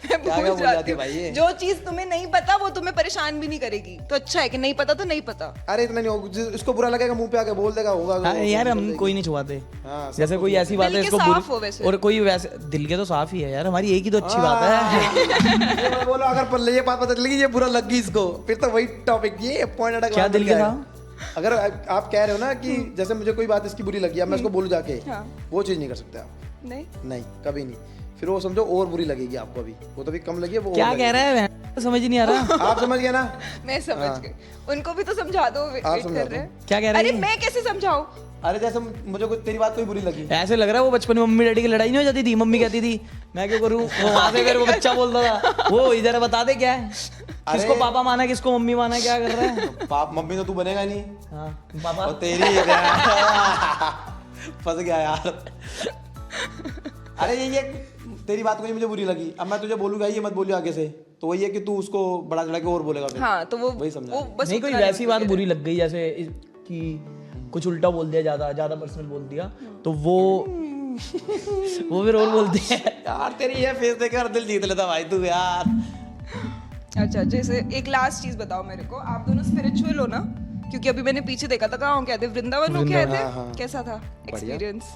मैं क्या भूल बोल जाती जाती है हूँ। भाई ये? जो चीज तुम्हें नहीं पता वो तुम्हें परेशान भी नहीं करेगी, तो अच्छा है कि नहीं पता तो नहीं पता। अरे इतना नहीं होगा, इसको बुरा लगेगा मुंह पे आके बोल देगा, होगा तो हाँ यार, हम बोल कोई नहीं छुपाते। हाँ, सब जैसे कोई ऐसी बात है दिल के इसको साफ हो वैसे। और कोई वैसे दिल के तो साफ ही है यार, हमारी एक ही तो अच्छी बात है। ये मत बोलो, अगर पल्ले ये बात पता चलेगी ये बुरा लग गई इसको, फिर तो वही टॉपिक, ये पॉइंट अटक क्या दिल के अगर आप कह रहे हो ना कि जैसे मुझे कोई बात इसकी बुरी लगी, अब मैं इसको बोलूं जाके, हाँ। वो चीज नहीं कर सकते आप। नहीं नहीं, कभी नहीं। फिर वो समझो और बुरी लगेगी आपको, अभी वो तो भी कम लगी है, वो और क्या लगेगी। कह रहा है, समझ ही नहीं आ रहा। आप समझ गए ना? मैं समझ गई, उनको भी तो समझा दो, वेट समझा कर दो। रहे हैं। क्या कह रहे अरे हैं? मैं कैसे समझाऊं? अरे जैसे मुझे तेरी बात कोई बुरी लगी, ऐसे लग रहा है वो बचपन में मम्मी डैडी की लड़ाई नहीं हो जाती थी, मम्मी कहती थी मैं क्यों करूं, वो वहां से फिर वो बच्चा बोलता था वो इधर बता दे क्या है, किसको पापा माना किसको मम्मी माना, क्या कर रहा है। पाप मम्मी तो तू बनेगा नहीं, हाँ पापा। और तेरी फंस गया यार। अरे ये तेरी बात कोई मुझे बुरी लगी, अब मैं तुझे बोलूंगा ये मत बोलियो आगे से, तो वही है कि तू उसको बड़ा चढ़ा के और बोलेगा फिर। हाँ तो वो वही समझा वो बस नहीं कोई उतना वैसी बात बुरी लग गई जैसे कि कुछ उल्टा बोल दिया, ज्यादा पर्सनल बोल दिया, तो वो फिर और बोलते हैं। यार तेरी ये फेस देख कर दिल जीत लेता भाई तू यार। अच्छा, जैसे एक लास्ट चीज बताओ मेरे को, आप दोनों स्पिरिचुअल हो ना? क्योंकि अभी मैंने पीछे देखा था, कहाँ क्या थे, वृंदावन हो क्या थे? कैसा था एक्सपीरियंस?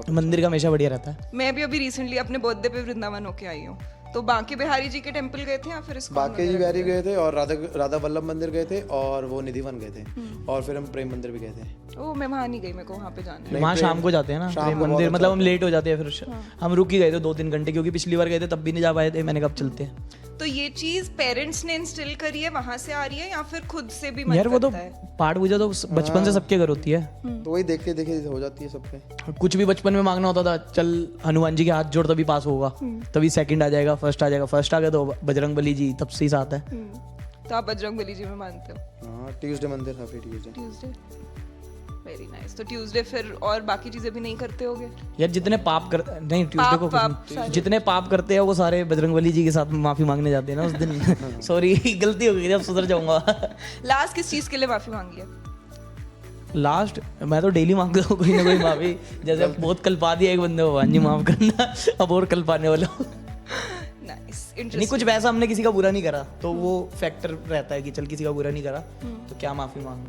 मंदिर का हमेशा बढ़िया रहता है। मैं भी अभी रिसेंटली अपने बर्थडे पे वृंदावन होके आई हूँ। तो बांके बिहारी जी के टेम्पल गए थे या फिर इसको? बांके जी बिहारी गए थे और राधा वल्लभ मंदिर गए थे और वो निधिवन गए थे और फिर हम प्रेम मंदिर भी गए थे। ओ मैं वहाँ नहीं गई, मेरे को वहाँ पे जाना है। वहाँ शाम को जाते हैं ना प्रेम मंदिर, मतलब हम लेट हो जाते हैं फिर हम रुक ही गए थे 2-3 घंटे, क्योंकि पिछली बार गए थे तब भी नहीं जा पाए थे, मैंने कब चलते हैं। तो ये चीज पेरेंट्स ने इंस्टिल करी है, वहां से आ रही है या फिर खुद से भी मन यार वो तो करता है? पाठ पूजा तो बचपन से सबके घर होती है, तो वही देख के हो जाती है सबके। कुछ भी बचपन में मांगना होता था, चल हनुमान जी के हाथ जोड़ तभी पास होगा, तभी सेकंड आ जाएगा, फर्स्ट आ जाएगा, फर्स्ट आ गया तो बजरंग बली जी तब से ही साथ है। तो आप बजरंग बली जी में मानते हो? हाँ, ट्यूसडे मंदिर था, फिर ट्यूसडे। Tuesday, very nice. तो ट्यूसडे फिर और बाकी चीजें भी नहीं करते होगे? यार जितने पाप कर नहीं ट्यूसडे को कुछ नहीं, जितने पाप करते हैं वो सारे बजरंग बली जी के साथ माफी मांगने जाते हैं ना उस दिन। सॉरी गलती हो गई, अब सुधर जाऊंगा। लास्ट किस चीज के लिए माफी मांगी है? लास्ट मैं तो डेली मांगता हूँ कोई ना कोई माफी, जैसे बहुत कल पा दिया एक बंदे को, जी माफ करना, अब और कल पाने वाला हूँ। नाइस, नहीं इंटरेस्टिंग। कुछ वैसा हमने किसी का बुरा नहीं करा, तो वो फैक्टर रहता है कि चल किसी का बुरा नहीं करा तो क्या माफी मांग।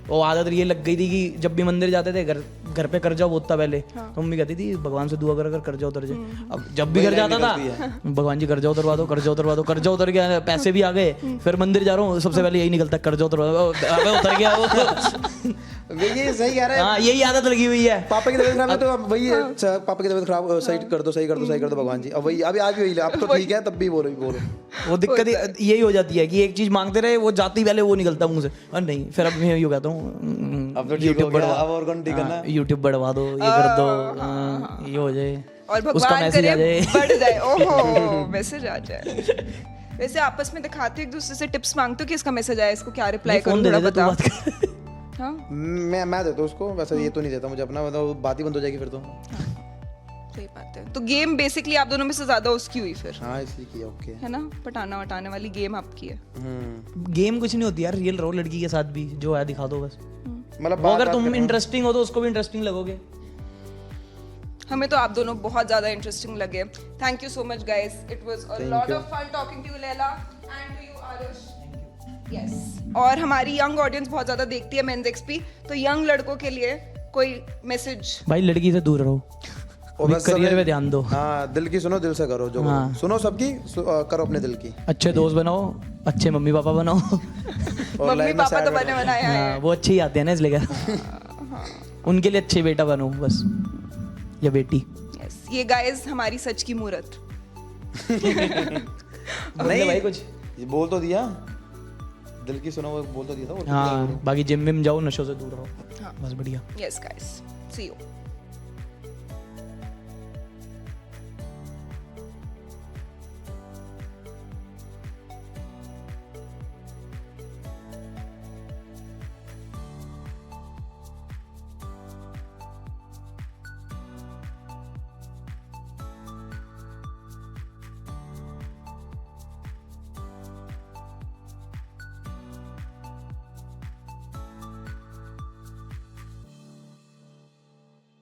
वो आदत ये लग गई थी कि जब भी मंदिर जाते थे घर पे कर्जा बहुत था पहले, तो मम्मी कहती थी भगवान से दुआ कर अगर कर्जा उतर जाए। अब जब भी घर जाता था भगवान जी कर्जा उतरवा दो, कर्जा उतरवा दो, कर्जा उतर गया, पैसे भी आ गए, फिर मंदिर जा रहा हूँ सबसे पहले यही निकलता कर्जा उतरवा दो, अबे उतर गया वो। ये सही कह रहा है। हाँ यही आदत लगी हुई है। पापा की तबीयत खराब है तो अब वही है, पापा की तबीयत खराब, सही कर दो, सही कर दो, सही कर दो भगवान जी। अब वही अभी आगे वही, अब तो ठीक है तब भी बोलो। वो दिक्कत यही हो जाती है कि एक चीज मांगते रहे, वो जाती पहले वो निकलता मुंह से, और नहीं फिर अब मैं यूँ कहता हूँ अब तो ठीक हो गया, अब और कौन ठीक है ना। यूट्यूब बढ़वा दो, ये कर दो, ये हो जाए, और उसका भगवान मैसेज आ करे जाए। बढ़ जाए। ओहो मैसेज आ जाए। वैसे आपस में दिखाते हो एक दूसरे से टिप्स मांगते हो कि इसका मैसेज आया, इसको क्या रिप्लाई करूं, फोन दे थोड़ा दे, तू बता। बात कर। हाँ मैं देता हूँ उसको, वैसे ये तो नहीं देता मुझे अपना, मतलब बात ही बंद हो जाएगी फिर तो। सही बात है। तो गेम बेसिकली आप दोनों में से ज्यादा उसकी हुई फिर, हाँ इसलिए किया, ओके। है ना? पटाना वटाने वाली गेम आपकी है। गेम कुछ नहीं होती यार, रियल रहो लड़की के साथ भी, जो है दिखा दो बस। मतलब वो अगर तुम इंटरेस्टिंग हो तो उसको भी इंटरेस्टिंग लगोगे। हमें तो आप दोनों बहुत ज्यादा इंटरेस्टिंग लगे। Thank you so much guys, it was a lot of fun talking to you Laila and to you Aarush. Yes, और हमारी यंग ऑडियंस बहुत ज्यादा देखती है मेंस एक्सपी, तो यंग लड़कों के लिए कोई मैसेज? भाई लड़की से दूर रहो, करियर पे ध्यान दो। हाँ, दिल की सुनो, दिल से करो जो करो। सुनो सबकी, करो अपने दिल की। अच्छे दोस्त बनाओ, अच्छे मम्मी पापा बनाओ। मम्मी पापा तो बने बनाए हैं। हाँ, वो अच्छे ही आते हैं ना इसलिए उनके लिए अच्छे बेटा बनो बस, या बेटी। यस, ये गाइस हमारी सच की मूरत। नहीं भाई कुछ ये बोल तो दिया, दिल की सुनो वो बोल तो दिया था। हाँ बाकी जिम विम जाओ, नशों से दूर रहो, बस बढ़िया। Yes guys, see you.